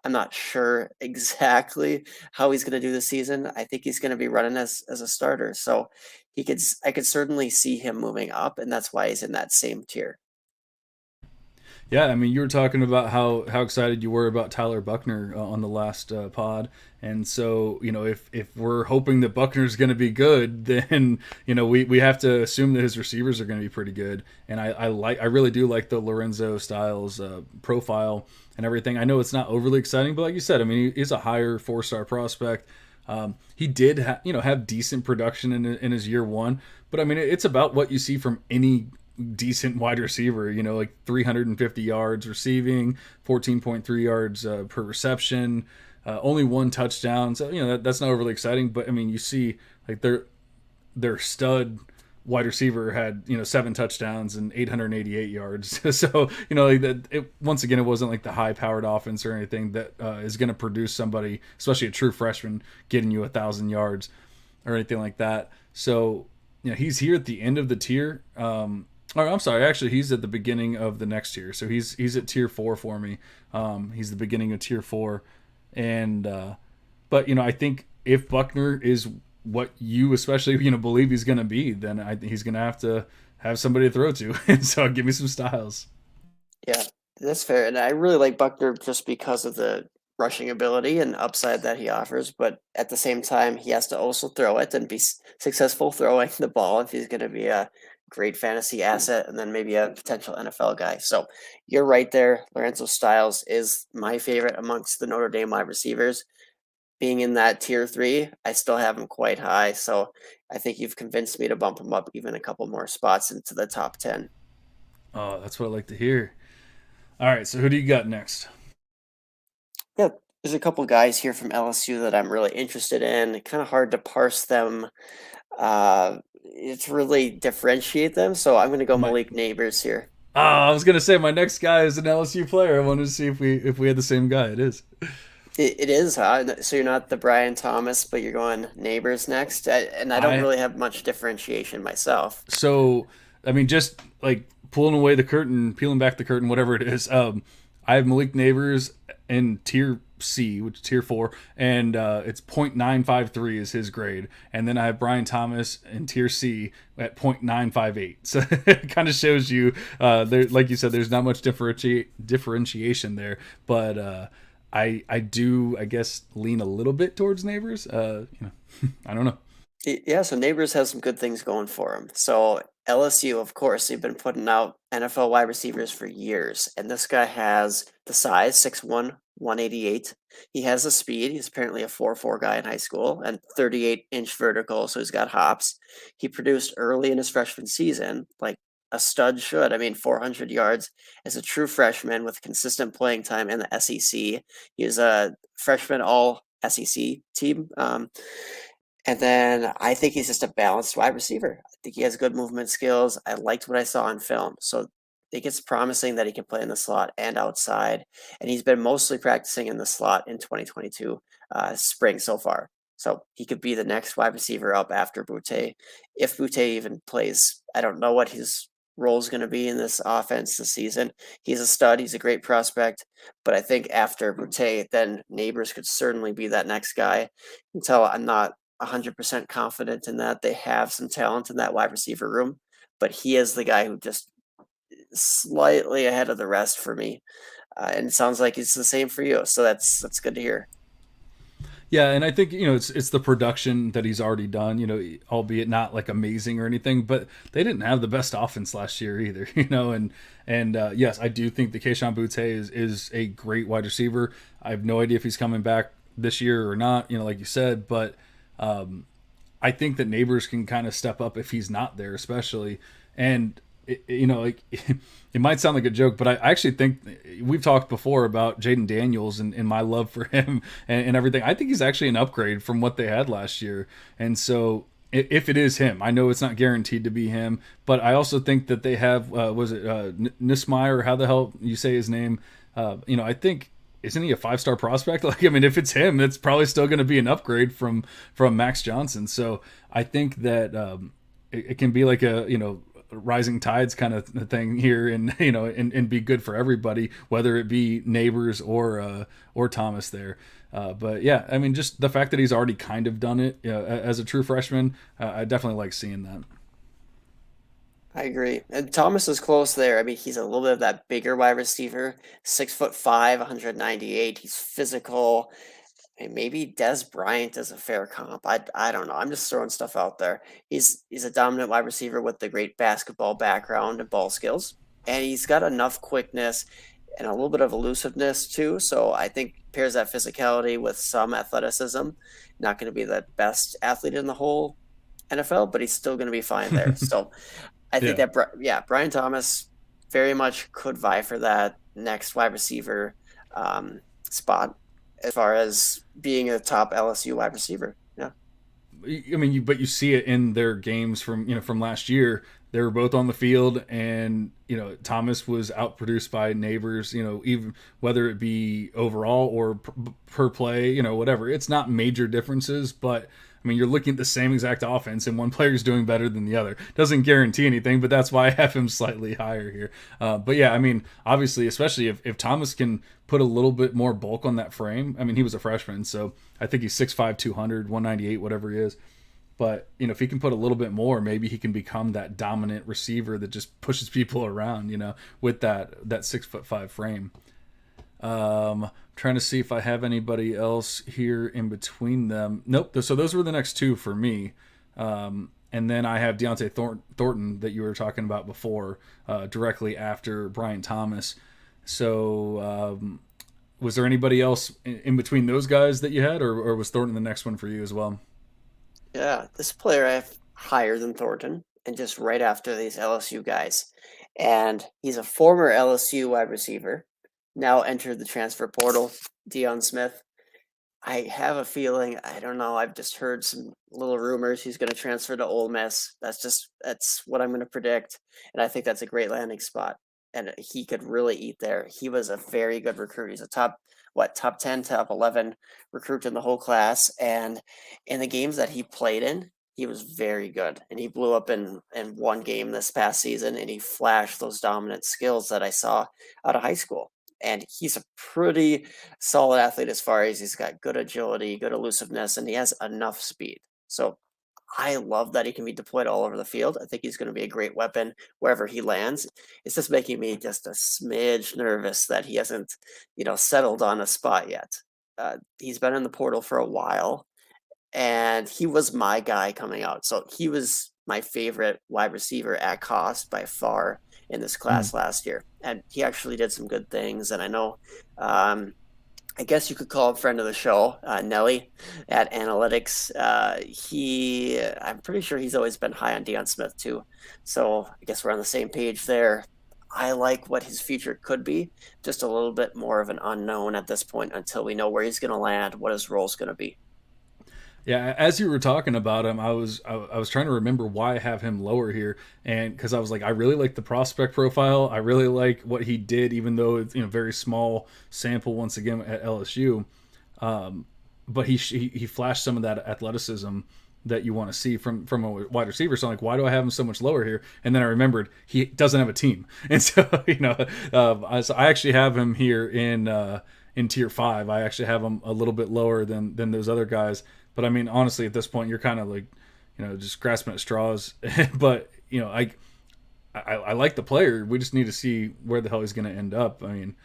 I'm not sure exactly how he's going to do this season. I think he's going to be running as a starter. So I could certainly see him moving up, and that's why he's in that same tier. Yeah, I mean, you were talking about how excited you were about Tyler Buckner on the last pod, and so if we're hoping that Buckner's going to be good, then we have to assume that his receivers are going to be pretty good. And I really do like the Lorenzo Styles profile and everything. I know it's not overly exciting, but like you said, I mean, he's a higher 4-star prospect. He did have decent production in his year one, but I mean, it's about what you see from any decent wide receiver, like 350 yards receiving, 14.3 yards per reception, only 1 touchdown. So that's not overly exciting, but I mean, you see like their stud wide receiver had 7 touchdowns and 888 yards. So once again, it wasn't like the high powered offense or anything that is going to produce somebody, especially a true freshman, getting you 1,000 yards or anything like that. So he's here at the end of the tier. Or I'm sorry, actually, he's at the beginning of the next tier. So he's at tier 4 for me. He's the beginning of tier 4, and but I think if Buckner is what you especially believe he's going to be, then I think he's going to have somebody to throw to. And so give me some Styles. Yeah, that's fair, and I really like Buckner just because of the rushing ability and upside that he offers. But at the same time, he has to also throw it and be successful throwing the ball if he's going to be a great fantasy asset and then maybe a potential NFL guy. So you're right there. Lorenzo Styles is my favorite amongst the Notre Dame wide receivers. Being in that tier 3, I still have him quite high. So I think you've convinced me to bump him up even a couple more spots into the top 10. Oh, that's what I like to hear. All right, so who do you got next? Yeah, there's a couple guys here from LSU that I'm really interested in. Kind of hard to parse them. It's really differentiate them. So I'm going to go Malik Neighbors here. I was gonna say my next guy is an LSU player. I wanted to see if we had the same guy. It is. It is, huh? So you're not the Brian Thomas, but you're going Neighbors next. And I don't I really have much differentiation myself. So, I mean, just like pulling away the curtain, peeling back the curtain, whatever it is. I have Malik Neighbors in tier C, which is tier 4, and it's 0.953 is his grade. And then I have Brian Thomas in tier C at 0.958. So it kind of shows you, there, like you said, there's not much differentiation there. But I do, I guess, lean a little bit towards Neighbors. I don't know. Yeah, so Neighbors has some good things going for him. So LSU, of course, they've been putting out NFL wide receivers for years, and this guy has the size, 6'1", 188. He has the speed. He's apparently a 4.4 guy in high school and 38-inch vertical, so he's got hops. He produced early in his freshman season, like a stud should. I mean, 400 yards as a true freshman with consistent playing time in the SEC. He was a freshman all SEC team. And then I think he's just a balanced wide receiver. I think he has good movement skills. I liked what I saw on film. So I think it's promising that he can play in the slot and outside. And he's been mostly practicing in the slot in 2022 spring so far. So he could be the next wide receiver up after Boutte. If Boutte even plays, I don't know what his role is going to be in this offense this season. He's a stud. He's a great prospect. But I think after Boutte, then Neighbors could certainly be that next guy. Until I'm not 100% confident in that. They have some talent in that wide receiver room, but he is the guy who just slightly ahead of the rest for me. And it sounds like it's the same for you. So that's good to hear. Yeah, and I think it's the production that he's already done. Albeit not like amazing or anything, but they didn't have the best offense last year either. And yes, I do think the Keishon Boutte is a great wide receiver. I have no idea if he's coming back this year or not. Like you said, but I think that Neighbors can kind of step up if he's not there, especially. And like it might sound like a joke, but I actually think we've talked before about Jaden Daniels and my love for him and everything. I think he's actually an upgrade from what they had last year. And so if it is him, I know it's not guaranteed to be him, but I also think that they have, was it Nismeyer, how the hell you say his name? I think, isn't he a 5-star prospect? Like, I mean, if it's him, it's probably still going to be an upgrade from Max Johnson. So I think that it can be like a rising tides kind of thing here, and and be good for everybody, whether it be Neighbors or Thomas there. But yeah, I mean, just the fact that he's already kind of done it as a true freshman, I definitely like seeing that. I agree. And Thomas is close there. I mean, he's a little bit of that bigger wide receiver, 6'5", 198. He's physical. And maybe Des Bryant is a fair comp. I don't know. I'm just throwing stuff out there. He's a dominant wide receiver with the great basketball background and ball skills, and he's got enough quickness and a little bit of elusiveness too. So I think pairs that physicality with some athleticism. Not going to be the best athlete in the whole NFL, but he's still going to be fine there. So I think Yeah. that Brian Thomas very much could vie for that next wide receiver spot as far as being a top LSU wide receiver. Yeah. I mean, but you see it in their games from last year. They were both on the field, and Thomas was outproduced by Neighbors. Even whether it be overall or per play, whatever. It's not major differences, but I mean, you're looking at the same exact offense, and one player's doing better than the other. Doesn't guarantee anything, but that's why I have him slightly higher here. But yeah, I mean, obviously, especially if Thomas can put a little bit more bulk on that frame. I mean, he was a freshman, so I think he's 6'5", 200, 198, whatever he is. But if he can put a little bit more, maybe he can become that dominant receiver that just pushes people around. With that 6'5" frame. Trying to see if I have anybody else here in between them. Nope. So those were the next two for me. And then I have Deontay Thornton that you were talking about before, directly after Brian Thomas. So was there anybody else in between those guys that you had, or was Thornton the next one for you as well? Yeah. This player I have higher than Thornton and just right after these LSU guys. And he's a former LSU wide receiver, now entered the transfer portal, Dion Smith. I have a feeling, I don't know, I've just heard some little rumors he's going to transfer to Ole Miss. That's what I'm going to predict, and I think that's a great landing spot. and he could really eat there. He was a very good recruit. He's a top 10, top 11 recruit in the whole class. And in the games that he played in, he was very good. And he blew up in one game this past season, and he flashed those dominant skills that I saw out of high school. And he's a pretty solid athlete as far as he's got good agility, good elusiveness, and he has enough speed. So I love that he can be deployed all over the field. I think he's going to be a great weapon wherever he lands. It's just making me just a smidge nervous that he hasn't, settled on a spot yet. He's been in the portal for a while, and he was my guy coming out. So he was my favorite wide receiver at cost by far in this class last year, and he actually did some good things. And I know I guess you could call him friend of the show, Nelly at Analytics. I'm pretty sure he's always been high on Dion Smith too. So I guess we're on the same page there. I like what his future could be, just a little bit more of an unknown at this point until we know where he's going to land, what his role is going to be. Yeah, as you were talking about him, I was trying to remember why I have him lower here, and because I was like, I really like the prospect profile. I really like what he did, even though it's very small sample once again at LSU. But he flashed some of that athleticism that you want to see from a wide receiver. So I'm like, why do I have him so much lower here? And then I remembered he doesn't have a team, and so I actually have him here in tier 5. I actually have him a little bit lower than those other guys. But I mean, honestly, at this point, you're kind of like, just grasping at straws. But I like the player. We just need to see where the hell he's going to end up. I mean,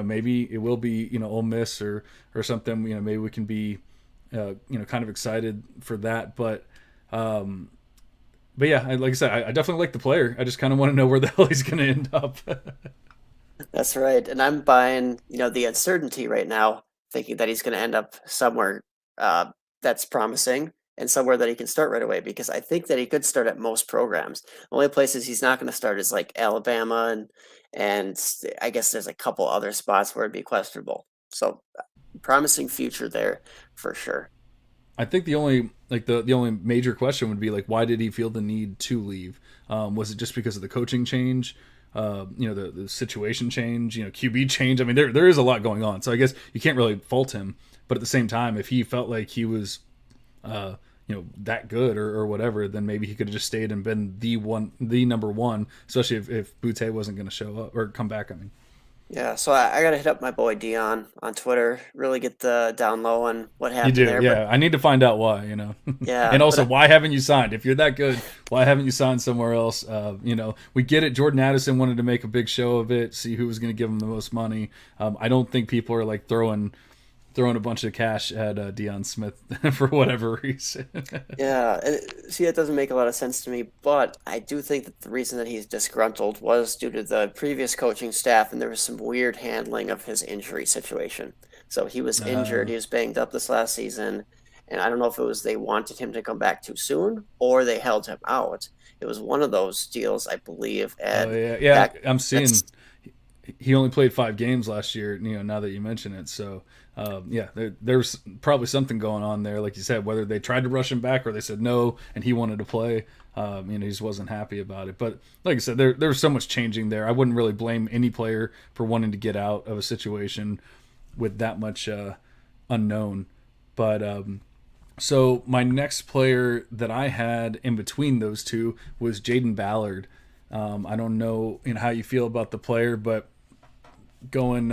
maybe it will be Ole Miss or something. Maybe we can be kind of excited for that. But yeah, like I said, I definitely like the player. I just kind of want to know where the hell he's going to end up. That's right. And I'm buying, the uncertainty right now, thinking that he's going to end up somewhere that's promising and somewhere that he can start right away, because I think that he could start at most programs. The only places he's not going to start is like Alabama and I guess there's a couple other spots where it'd be questionable. So promising future there for sure. I think the only major question would be like, why did he feel the need to leave? Was it just because of the coaching change? The situation change, QB change. I mean, there is a lot going on. So I guess you can't really fault him. But at the same time, if he felt like he was, that good or whatever, then maybe he could have just stayed and been the number one, especially if Butte wasn't going to show up or come back. I mean, yeah. So I got to hit up my boy Dion on Twitter, really get the down low on what happened you do, there. Yeah. I need to find out why, Yeah. And also, why haven't you signed? If you're that good, why haven't you signed somewhere else? We get it. Jordan Addison wanted to make a big show of it, see who was going to give him the most money. I don't think people are like throwing a bunch of cash at Dion Smith for whatever reason. Yeah, see, that doesn't make a lot of sense to me, but I do think that the reason that he's disgruntled was due to the previous coaching staff, and there was some weird handling of his injury situation. So he was injured, he was banged up this last season, and I don't know if it was they wanted him to come back too soon or they held him out. It was one of those deals, I believe. And I'm seeing he only played 5 games last year, now that you mention it. So, there's probably something going on there, like you said, whether they tried to rush him back or they said no and he wanted to play. He just wasn't happy about it. But like I said, there was so much changing there. I wouldn't really blame any player for wanting to get out of a situation with that much unknown. But so my next player that I had in between those two was Jaden Ballard. I don't know how you feel about the player, but going,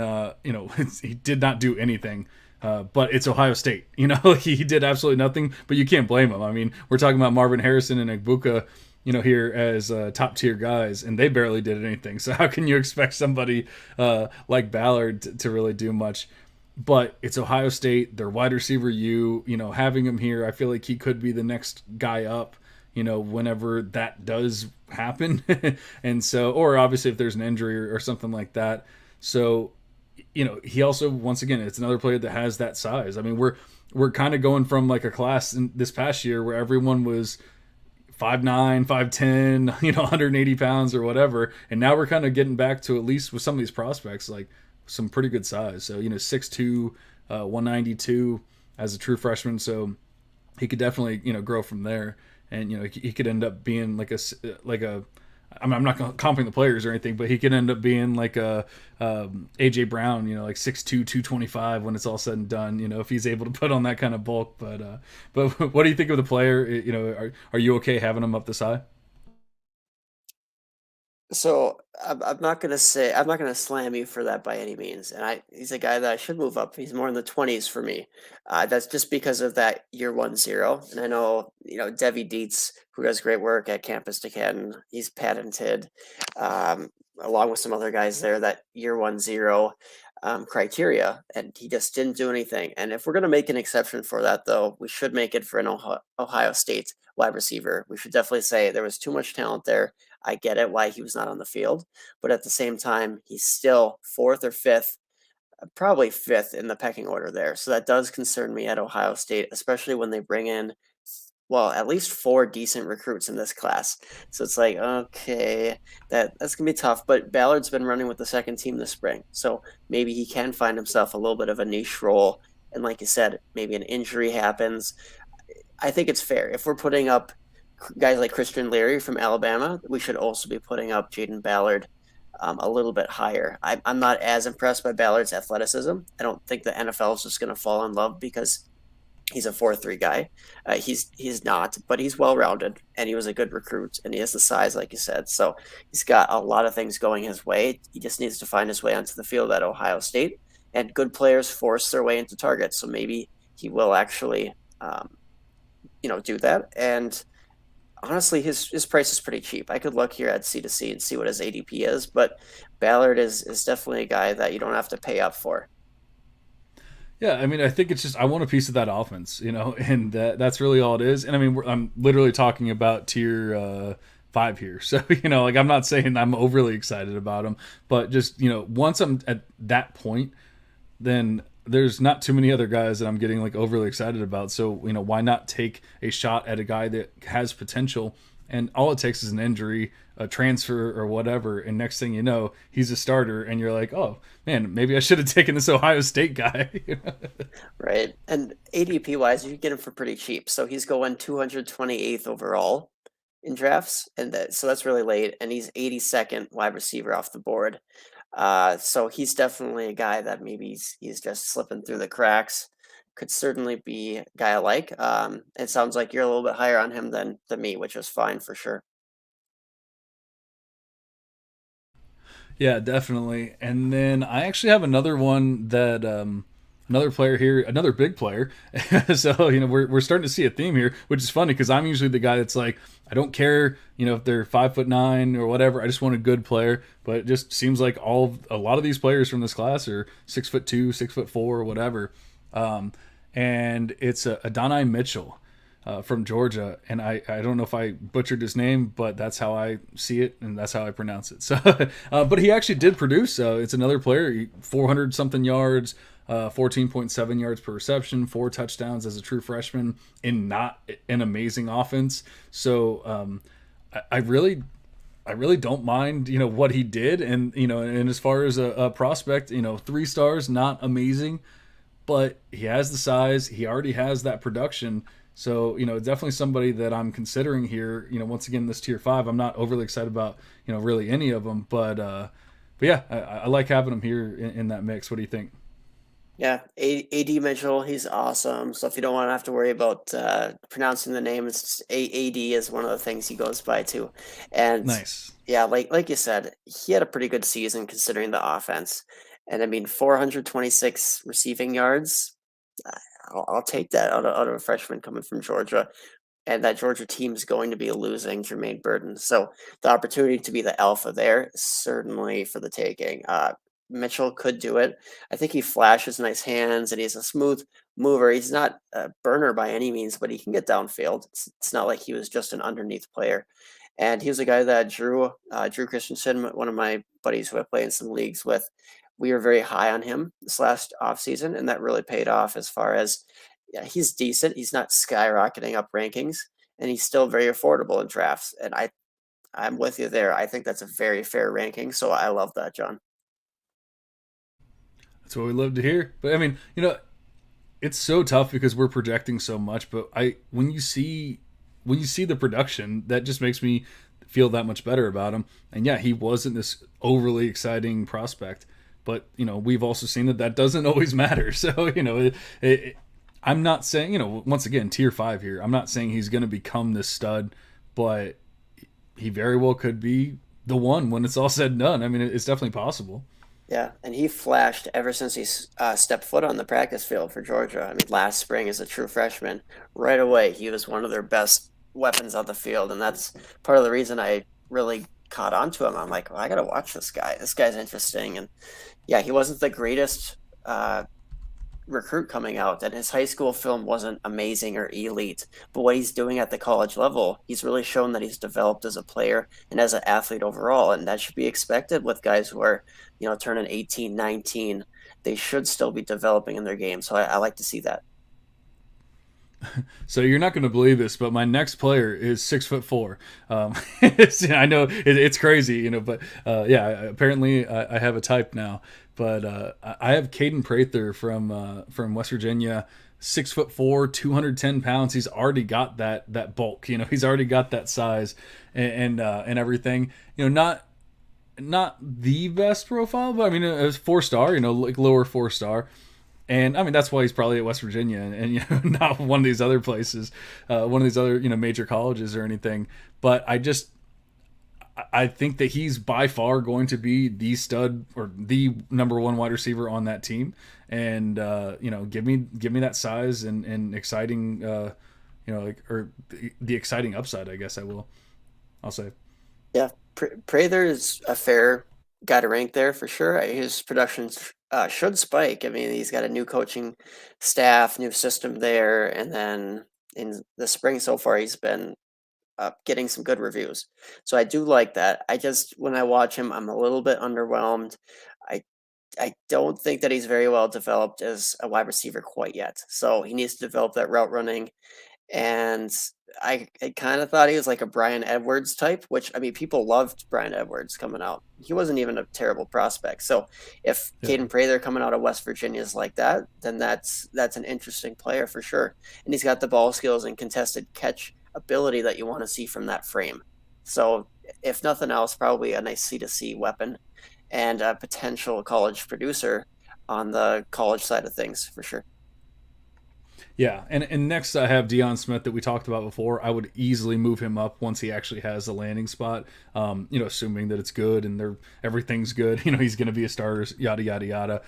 he did not do anything. But it's Ohio State. He did absolutely nothing, but you can't blame him. I mean, we're talking about Marvin Harrison and Egbuka, here as top tier guys, and they barely did anything. So how can you expect somebody like Ballard to really do much? But it's Ohio State, their wide receiver having him here, I feel like he could be the next guy up, whenever that does happen. And so, or obviously if there's an injury or something like that. So, he also, once again, it's another player that has that size. I mean, we're kind of going from like a class in this past year where everyone was 5'9", 5'10", 180 pounds or whatever. And now we're kind of getting back to, at least with some of these prospects, like some pretty good size. So, 6'2", 192 as a true freshman. So he could definitely, grow from there. And, he could end up being like a I'm not comping the players or anything, but he could end up being like a AJ Brown, like 6'2", 225 when it's all said and done. If he's able to put on that kind of bulk. But what do you think of the player? Are you okay having him up this high? So I'm not gonna say I'm not gonna slam you for that by any means. And he's a guy that I should move up. He's more in the 20s for me. That's just because of that year 1-0. And I know Devy Dietz, who does great work at Campus to Canton. He's patented, along with some other guys there, that year 1-0 criteria, and he just didn't do anything. And if we're gonna make an exception for that, though, we should make it for an Ohio State wide receiver. We should definitely say there was too much talent there. I get it why he was not on the field, but at the same time, he's still fourth or fifth, probably fifth in the pecking order there. So that does concern me at Ohio State, especially when they bring in, well, at least 4 decent recruits in this class. So it's like, okay, that's gonna be tough. But Ballard's been running with the second team this spring, so maybe he can find himself a little bit of a niche role. And like you said, maybe an injury happens. I think it's fair. If we're putting up guys like Christian Leary from Alabama, we should also be putting up Jaden Ballard a little bit higher. I'm not as impressed by Ballard's athleticism. I don't think the NFL is just going to fall in love because he's a 4.3 guy. He's not, but he's well rounded, and he was a good recruit, and he has the size, like you said. So he's got a lot of things going his way. He just needs to find his way onto the field at Ohio State, and good players force their way into targets. So maybe he will actually, do that. And honestly, his price is pretty cheap. I could look here at C2C and see what his ADP is, but Ballard is definitely a guy that you don't have to pay up for. Yeah, I mean, I think it's just I want a piece of that offense, and that's really all it is. And I mean, I'm literally talking about tier 5 here, so like I'm not saying I'm overly excited about him, but just once I'm at that point, then there's not too many other guys that I'm getting like overly excited about. So why not take a shot at a guy that has potential? And all it takes is an injury, a transfer, or whatever, and next thing you know, he's a starter, and you're like, oh man, maybe I should have taken this Ohio State guy. Right. And ADP wise, you can get him for pretty cheap. So he's going 228th overall in drafts, and so that's really late. And he's 82nd wide receiver off the board. So he's definitely a guy that maybe he's just slipping through the cracks. Could certainly be a guy I like. It sounds like you're a little bit higher on him than me, which is fine for sure. Yeah, definitely. And then I actually have another one that another player here, another big player. So we're starting to see a theme here, which is funny because I'm usually the guy that's like, I don't care, if they're 5'9" or whatever. I just want a good player. But it just seems like a lot of these players from this class are 6'2", 6'4", or whatever. And it's Adonai Mitchell. From Georgia, and I don't know if I butchered his name, but that's how I see it, and that's how I pronounce it. So, but he actually did produce. It's another player, 400 something yards, 14.7 yards per reception, 4 touchdowns as a true freshman in not an amazing offense. So, I really don't mind what he did, and and as far as a prospect, 3 stars, not amazing, but he has the size, he already has that production. So, definitely somebody that I'm considering here. Once again, this tier 5, I'm not overly excited about, really any of them. But yeah, I like having him here in that mix. What do you think? Yeah, AD Mitchell, he's awesome. So if you don't want to have to worry about pronouncing the name, it's AD is one of the things he goes by too. And Nice. yeah, like you said, he had a pretty good season considering the offense. And I mean, 426 receiving yards. I'll take that out of a freshman coming from Georgia. And that Georgia team is going to be losing Jermaine Burton. So the opportunity to be the alpha there is certainly for the taking. Mitchell could do it. I think he flashes nice hands and he's a smooth mover. He's not a burner by any means, but he can get downfield. It's not like he was just an underneath player. And he was a guy that Drew Christensen, one of my buddies who I play in some leagues with, we were very high on him this last offseason, and that really paid off as far as, yeah, he's decent. He's not skyrocketing up rankings, and he's still very affordable in drafts. And I'm with you there. I think that's a very fair ranking, so I love that, John. That's what we love to hear. But I mean, it's so tough because we're projecting so much. But when you see the production, that just makes me feel that much better about him. And yeah, he wasn't this overly exciting prospect, but we've also seen that doesn't always matter. So I'm not saying, once again, tier 5 here. I'm not saying he's going to become this stud, but he very well could be the one when it's all said and done. I mean, it's definitely possible. Yeah, and he flashed ever since he stepped foot on the practice field for Georgia. I mean, last spring as a true freshman, right away he was one of their best weapons on the field, and that's part of the reason I really caught on to him. I'm like, well, I got to watch this guy. This guy's interesting, and yeah, he wasn't the greatest recruit coming out, and his high school film wasn't amazing or elite, but what he's doing at the college level, he's really shown that he's developed as a player and as an athlete overall, and that should be expected with guys who are turning 18, 19. They should still be developing in their game, so I like to see that. So you're not going to believe this, but my next player is 6'4". I know it's crazy, but yeah, apparently I have a type now. But I have Caden Prather from West Virginia, 6'4", 210 pounds. He's already got that bulk. He's already got that size and everything. Not the best profile, but I mean, it was 4-star. Like lower 4-star. And I mean, that's why he's probably at West Virginia and not one of these other places, one of these other major colleges or anything. But I think that he's by far going to be the stud or the number one wide receiver on that team. And give me that size and exciting, or the exciting upside. I guess I'll say. Yeah, Prather is a fair guy to rank there for sure. His production should spike. I mean, he's got a new coaching staff, new system there, and then in the spring so far, he's been getting some good reviews. So I do like that. When I watch him, I'm a little bit underwhelmed. I I don't think that he's very well developed as a wide receiver quite yet. So he needs to develop that route running. And I kind of thought he was like a Brian Edwards type, which I mean, people loved Brian Edwards coming out. He wasn't even a terrible prospect. So if Yeah. Caden Prather coming out of West Virginia is like that, then that's an interesting player for sure. And he's got the ball skills and contested catch ability that you want to see from that frame. So if nothing else, probably a nice C2C weapon and a potential college producer on the college side of things for sure. Yeah, and next I have Dion Smith that we talked about before. I would easily move him up once he actually has a landing spot. Assuming that it's good and everything's good. He's going to be a starter. Yada yada yada.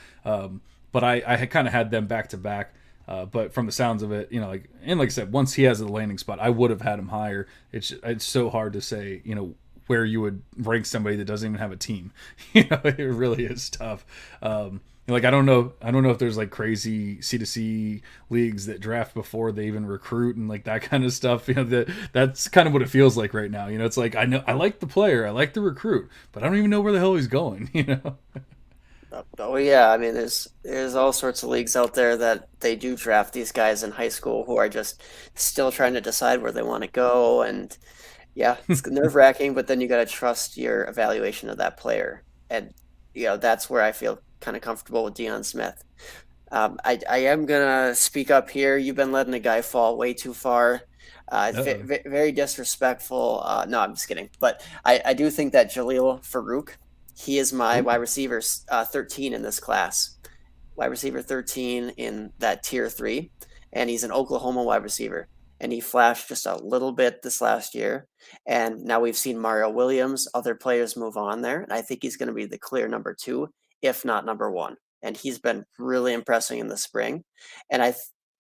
But I kind of had them back to back. But from the sounds of it, like I said, once he has a landing spot, I would have had him higher. It's so hard to say, where you would rank somebody that doesn't even have a team. It really is tough. I don't know if there's like crazy C2C leagues that draft before they even recruit and like that kind of stuff. That's kind of what it feels like right now. It's like I like the player, I like the recruit, but I don't even know where the hell he's going. Oh yeah, I mean there's all sorts of leagues out there that they do draft these guys in high school who are just still trying to decide where they want to go, and yeah, it's nerve-wracking, but then you got to trust your evaluation of that player, and that's where I feel kind of comfortable with Dion Smith. I am gonna speak up here. You've been letting a guy fall way too far. Very disrespectful. No, I'm just kidding. But I do think that Jaleel Farooq, he is my wide receiver 13 in this class. Wide receiver 13 in that tier 3. And he's an Oklahoma wide receiver. And he flashed just a little bit this last year. And now we've seen Mario Williams, other players move on there. And I think he's going to be the clear number 2, if not number 1. And he's been really impressing in the spring. And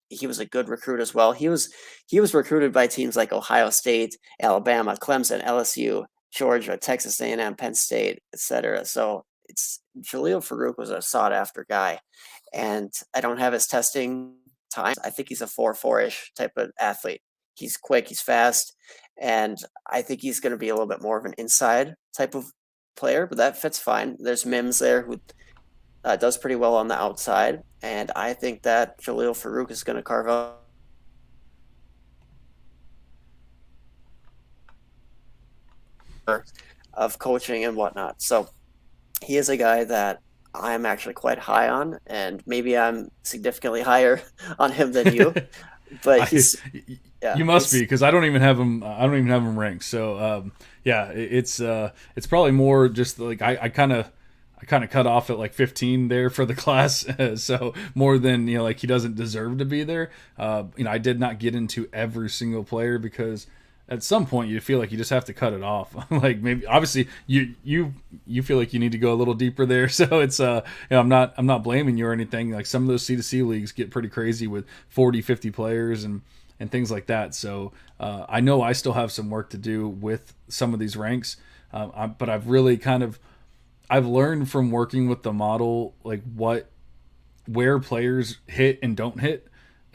he was a good recruit as well. He was recruited by teams like Ohio State, Alabama, Clemson, LSU, Georgia, Texas A&M, Penn State, etc. So Jaleel Farooq was a sought after guy. And I don't have his testing time. I think he's a 4.4-ish type of athlete. He's quick, he's fast, and I think he's going to be a little bit more of an inside type of player, but that fits fine. There's Mims there who does pretty well on the outside, and I think that Jaleel Farooq is going to carve out of coaching and whatnot. So he is a guy that I'm actually quite high on, and maybe I'm significantly higher on him than you. but I yeah, you must be because I don't even have him. I don't even have him ranked. So yeah, it's probably more just like I kind of cut off at like 15 there for the class, so more than like he doesn't deserve to be there. I did not get into every single player because at some point you feel like you just have to cut it off. Like maybe obviously you feel like you need to go a little deeper there. So it's I'm not blaming you or anything. Like some of those C2C leagues get pretty crazy with 40, 50 players and things like that. So I know I still have some work to do with some of these ranks, but I've learned from working with the model like where players hit and don't hit,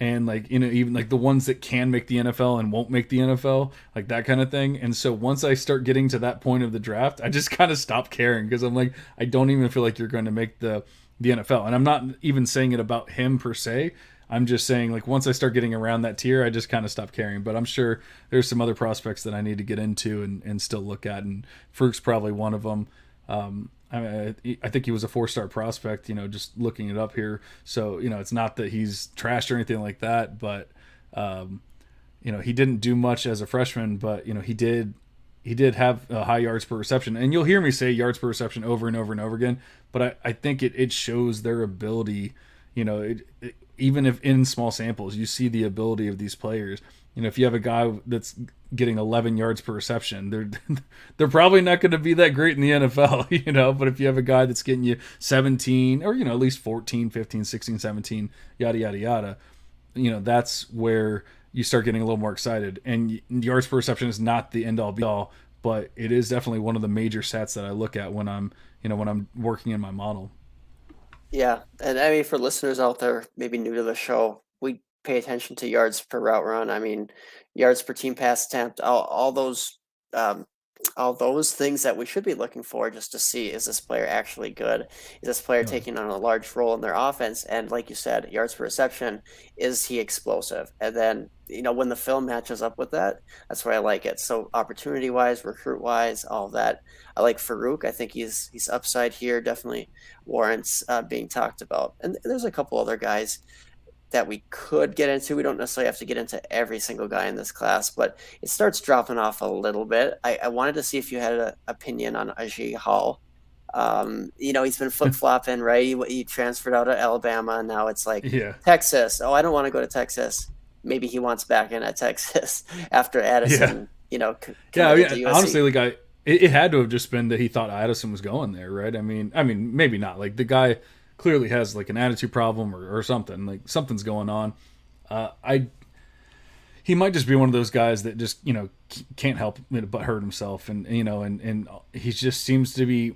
and like even like the ones that can make the NFL and won't make the NFL, like that kind of thing. And so once I start getting to that point of the draft, I just kind of stop caring because I'm like I don't even feel like you're going to make the NFL. And I'm not even saying it about him per se. I'm just saying like once I start getting around that tier, I just kind of stop caring. But I'm sure there's some other prospects that I need to get into and still look at, and Farouk's probably one of them. I think he was a 4-star prospect, just looking it up here. So, it's not that he's trashed or anything like that, but, he didn't do much as a freshman, but, he did have high yards per reception. And you'll hear me say yards per reception over and over and over again, but I think it shows their ability, even if in small samples, you see the ability of these players. If you have a guy that's getting 11 yards per reception, they're probably not going to be that great in the NFL, but if you have a guy that's getting you 17 or, at least 14, 15, 16, 17, yada, yada, yada, that's where you start getting a little more excited. And yards per reception is not the end all be all, but it is definitely one of the major stats that I look at when I'm working in my model. Yeah, and I mean, for listeners out there maybe new to the show, we pay attention to yards per route run. I mean, yards per team pass attempt, um, all those things that we should be looking for just to see, is this player actually good? Is this player Oh, taking on a large role in their offense? And like you said, yards per reception, is he explosive? And then, when the film matches up with that, that's where I like it. So opportunity wise, recruit wise, all that. I like Farouk. I think he's upside here, definitely warrants being talked about. And there's a couple other guys that we could get into. We don't necessarily have to get into every single guy in this class, but it starts dropping off a little bit. I wanted to see if you had an opinion on Ajay Hall. He's been flip flopping, right? He transferred out of Alabama, and now it's like yeah. Texas. Oh, I don't want to go to Texas. Maybe he wants back in at Texas after Yeah. Addison, Yeah. I committed to mean, USC. honestly, like it had to have just been that he thought Addison was going there, right? I mean, maybe not. Like the guy clearly has like an attitude problem or something. Like something's going on. I He might just be one of those guys that just can't help but hurt himself, and he just seems to be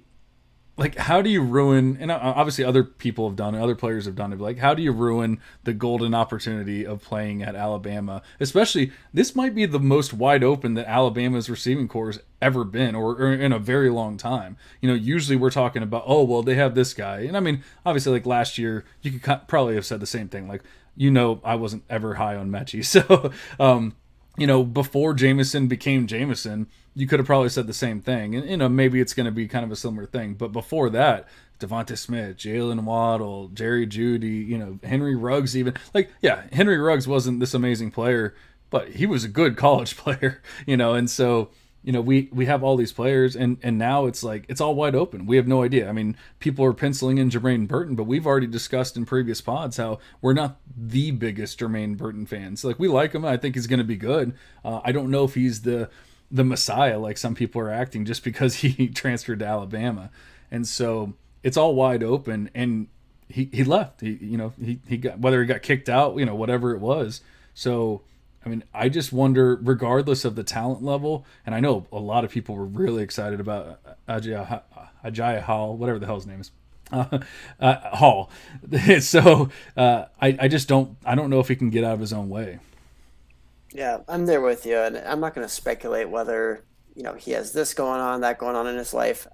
like, how do you ruin, and obviously other people have done it, other players have done it, but like, how do you ruin the golden opportunity of playing at Alabama? Especially, this might be the most wide open that Alabama's receiving corps has ever been, or in a very long time. Usually we're talking about, oh, well, they have this guy. And I mean, obviously, like last year, you could probably have said the same thing. Like, I wasn't ever high on Mechie. So, before Jameson became Jameson, you could have probably said the same thing. And, maybe it's going to be kind of a similar thing. But before that, Devonta Smith, Jalen Waddle, Jerry Jeudy, Henry Ruggs even. Like, yeah, Henry Ruggs wasn't this amazing player, but he was a good college player, and so we have all these players, and now it's like it's all wide open. We have no idea. I mean, people are penciling in Jermaine Burton, but we've already discussed in previous pods how we're not the biggest Jermaine Burton fans. Like, we like him. I think he's going to be good. I don't know if he's the messiah like some people are acting just because he transferred to Alabama, and so it's all wide open. And he left. He got, whether he got kicked out, whatever it was. So I mean, I just wonder, regardless of the talent level, and I know a lot of people were really excited about Ajay Hall, whatever the hell his name is, Hall. So I just don't know if he can get out of his own way. Yeah, I'm there with you, and I'm not going to speculate whether, he has this going on, that going on in his life,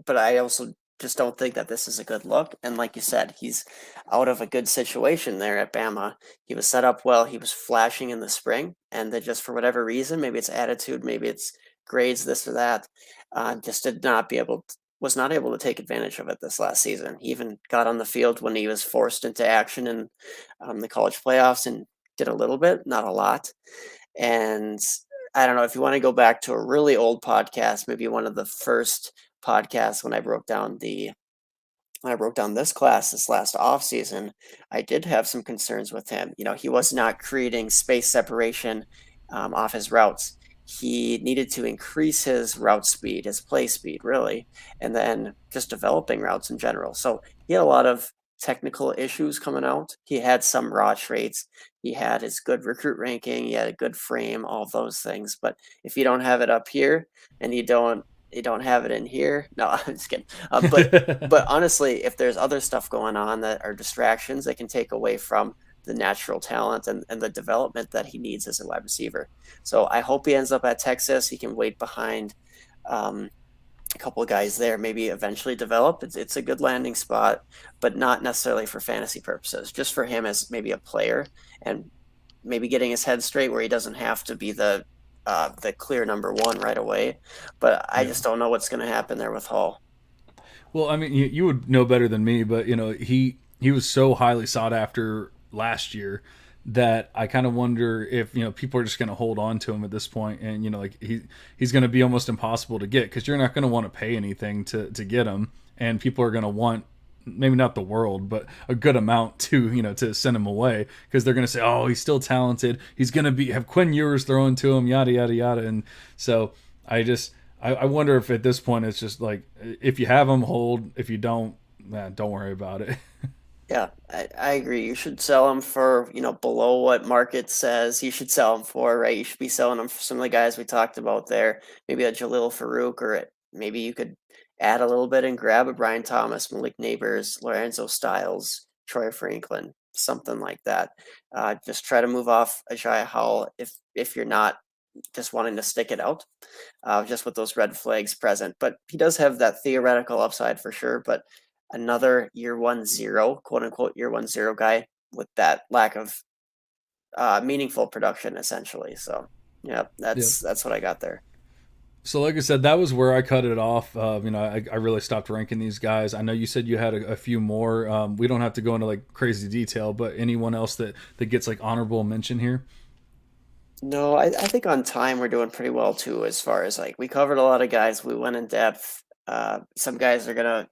but I also just don't think that this is a good look. And like you said, he's out of a good situation there at Bama. He was set up well, he was flashing in the spring, and then just for whatever reason, maybe it's attitude, maybe it's grades, this or that, just was not able to take advantage of it this last season. He even got on the field when he was forced into action in the college playoffs and did a little bit, not a lot. And I don't know if you want to go back to a really old podcast, maybe one of the first podcasts when I broke down this class this last off season, I did have some concerns with him. He was not creating space separation off his routes. He needed to increase his route speed, his play speed, really, and then just developing routes in general. So he had a lot of technical issues coming out. He had some raw traits. He had his good recruit ranking. He had a good frame, all of those things. But if you don't have it up here and you don't have it in here. No, I'm just kidding. But honestly, if there's other stuff going on that are distractions, that can take away from the natural talent and the development that he needs as a wide receiver. So I hope he ends up at Texas. He can wait behind a couple of guys there, maybe eventually develop. It's a good landing spot, but not necessarily for fantasy purposes, just for him as maybe a player and maybe getting his head straight where he doesn't have to be the clear number one right away. But I just don't know what's going to happen there with Hall. Well, I mean, you would know better than me, but he was so highly sought after last year that I kind of wonder if people are just going to hold on to him at this point, and like he's going to be almost impossible to get because you're not going to want to pay anything to get him, and people are going to want maybe not the world, but a good amount to send him away because they're going to say, oh, he's still talented. He's going to have Quinn Ewers thrown to him, yada, yada, yada. And so I wonder if at this point it's just like, if you have him, hold. If you don't, don't worry about it. Yeah, I agree. You should sell him for, below what market says you should sell him for, right? You should be selling him for some of the guys we talked about there. Maybe a Jaleel Farooq, or maybe you could add a little bit and grab a Brian Thomas, Malik Neighbors, Lorenzo Styles, Troy Franklin, something like that. Just try to move off Ajay Howell if you're not just wanting to stick it out, just with those red flags present. But he does have that theoretical upside for sure, but another year 1-0, quote unquote year 1-0 guy with that lack of meaningful production essentially. So yeah, that's what I got there. So like I said, that was where I cut it off. I really stopped ranking these guys. I know you said you had a few more. We don't have to go into like crazy detail, but anyone else that gets like honorable mention here? No, I think on time we're doing pretty well too, as far as like we covered a lot of guys. We went in depth. Some guys are gonna,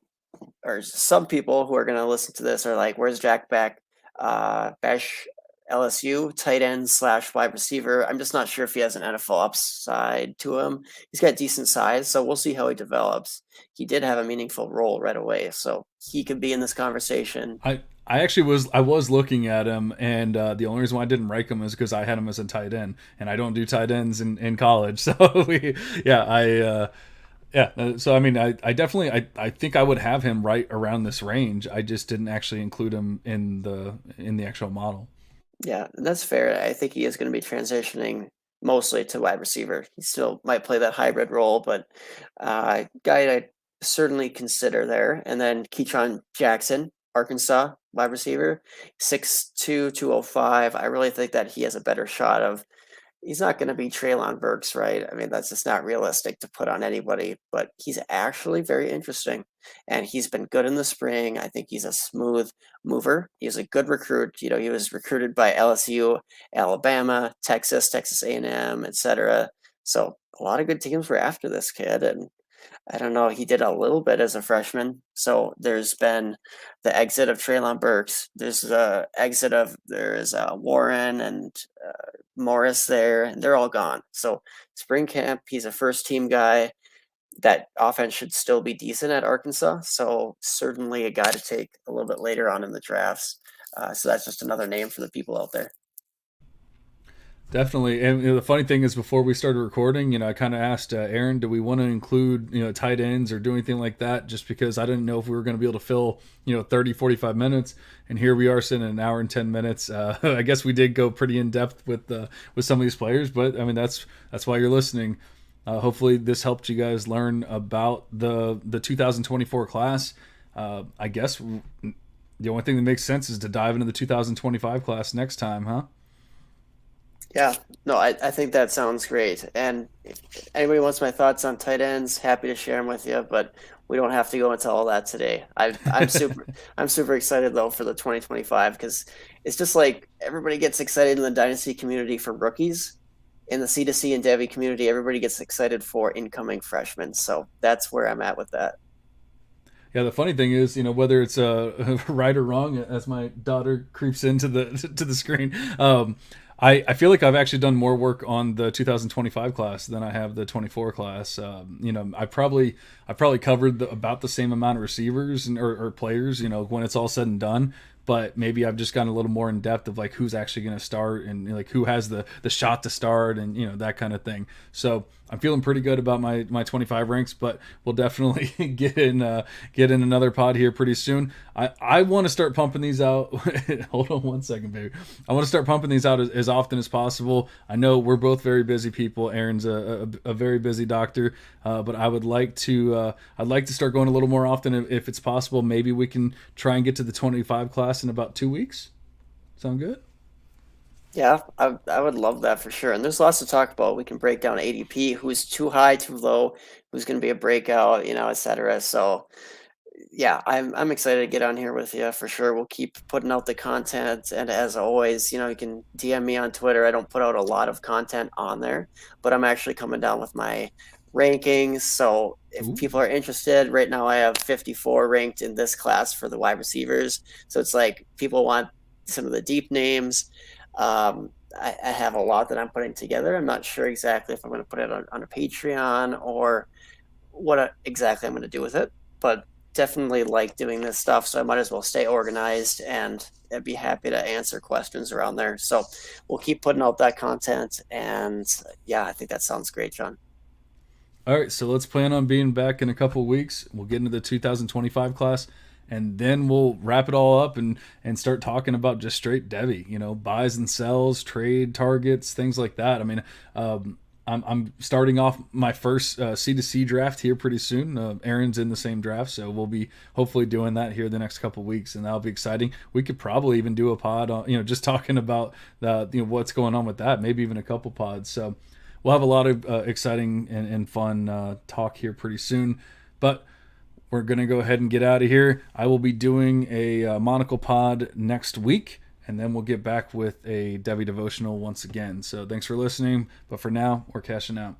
or some people who are going to listen to this are like, where's Jack back? Bash LSU, tight end / wide receiver. I'm just not sure if he has an NFL upside to him. He's got decent size, so we'll see how he develops. He did have a meaningful role right away, so he could be in this conversation. I actually was looking at him, and the only reason why I didn't rank him is because I had him as a tight end, and I don't do tight ends in college. So so I mean, I definitely I think I would have him right around this range. I just didn't actually include him in the actual model. Yeah, and that's fair. I think he is going to be transitioning mostly to wide receiver. He still might play that hybrid role, but guy I'd certainly consider there. And then Ketron Jackson, Arkansas wide receiver, 6'2", 205. I really think that he has a better shot of. He's not going to be Treylon Burks, right? I mean, that's just not realistic to put on anybody, but he's actually very interesting. And he's been good in the spring. I think he's a smooth mover. He's a good recruit. He was recruited by LSU, Alabama, Texas A&M, etc. So a lot of good teams were after this kid. And I don't know, he did a little bit as a freshman. So there's been the exit of Treylon Burks. There's the exit of, Warren and Morris there, and they're all gone. So spring camp, he's a first team guy. That offense should still be decent at Arkansas. So certainly a guy to take a little bit later on in the drafts. So that's just another name for the people out there. Definitely. And the funny thing is, before we started recording, I kind of asked Aaron, do we want to include, tight ends or do anything like that? Just because I didn't know if we were going to be able to fill, 30, 45 minutes. And here we are sitting in an hour and 10 minutes. I guess we did go pretty in depth with some of these players, but I mean, that's why you're listening. Hopefully this helped you guys learn about the 2024 class. I guess the only thing that makes sense is to dive into the 2025 class next time, huh? Yeah, no, I think that sounds great. And if anybody wants my thoughts on tight ends, happy to share them with you. But we don't have to go into all that today. I'm super excited though for the 2025 because it's just like everybody gets excited in the dynasty community for rookies. In the C2C and Devy community, everybody gets excited for incoming freshmen. So that's where I'm at with that. Yeah, the funny thing is, whether it's right or wrong, as my daughter creeps into the to the screen, I feel like I've actually done more work on the 2025 class than I have the 24 class. I probably covered about the same amount of receivers or players, when it's all said and done. But maybe I've just gotten a little more in depth of like who's actually going to start and like who has the shot to start and that kind of thing. So I'm feeling pretty good about my 25 ranks, but we'll definitely get in another pod here pretty soon. I want to start pumping these out. Hold on one second, baby. I want to start pumping these out as often as possible. I know we're both very busy people. Aaron's a very busy doctor, but I would like to start going a little more often if it's possible. Maybe we can try and get to the 25 class in about 2 weeks. Sound good? Yeah, I would love that for sure. And there's lots to talk about. We can break down ADP, who's too high, too low, who's going to be a breakout, et cetera. So yeah, I'm excited to get on here with you for sure. We'll keep putting out the content, and as always, you can DM me on Twitter. I don't put out a lot of content on there, but I'm actually coming down with my rankings. So if people are interested, right now I have 54 ranked in this class for the wide receivers. So it's like people want some of the deep names. I have a lot that I'm putting together. I'm not sure exactly if I'm going to put it on a Patreon or what exactly I'm going to do with it, but definitely like doing this stuff, so I might as well stay organized, and I'd be happy to answer questions around there. So we'll keep putting out that content, and yeah, I think that sounds great, John. All right, so let's plan on being back in a couple of weeks. We'll get into the 2025 class, and then we'll wrap it all up and start talking about just straight Devy, buys and sells, trade targets, things like that. I mean, I'm starting off my first C2C draft here pretty soon. Aaron's in the same draft, so we'll be hopefully doing that here the next couple of weeks, and that'll be exciting. We could probably even do a pod on, just talking about what's going on with that, maybe even a couple pods. So we'll have a lot of exciting and fun talk here pretty soon. But we're going to go ahead and get out of here. I will be doing a monocle pod next week, and then we'll get back with a Devy Devotional once again. So thanks for listening. But for now, we're cashing out.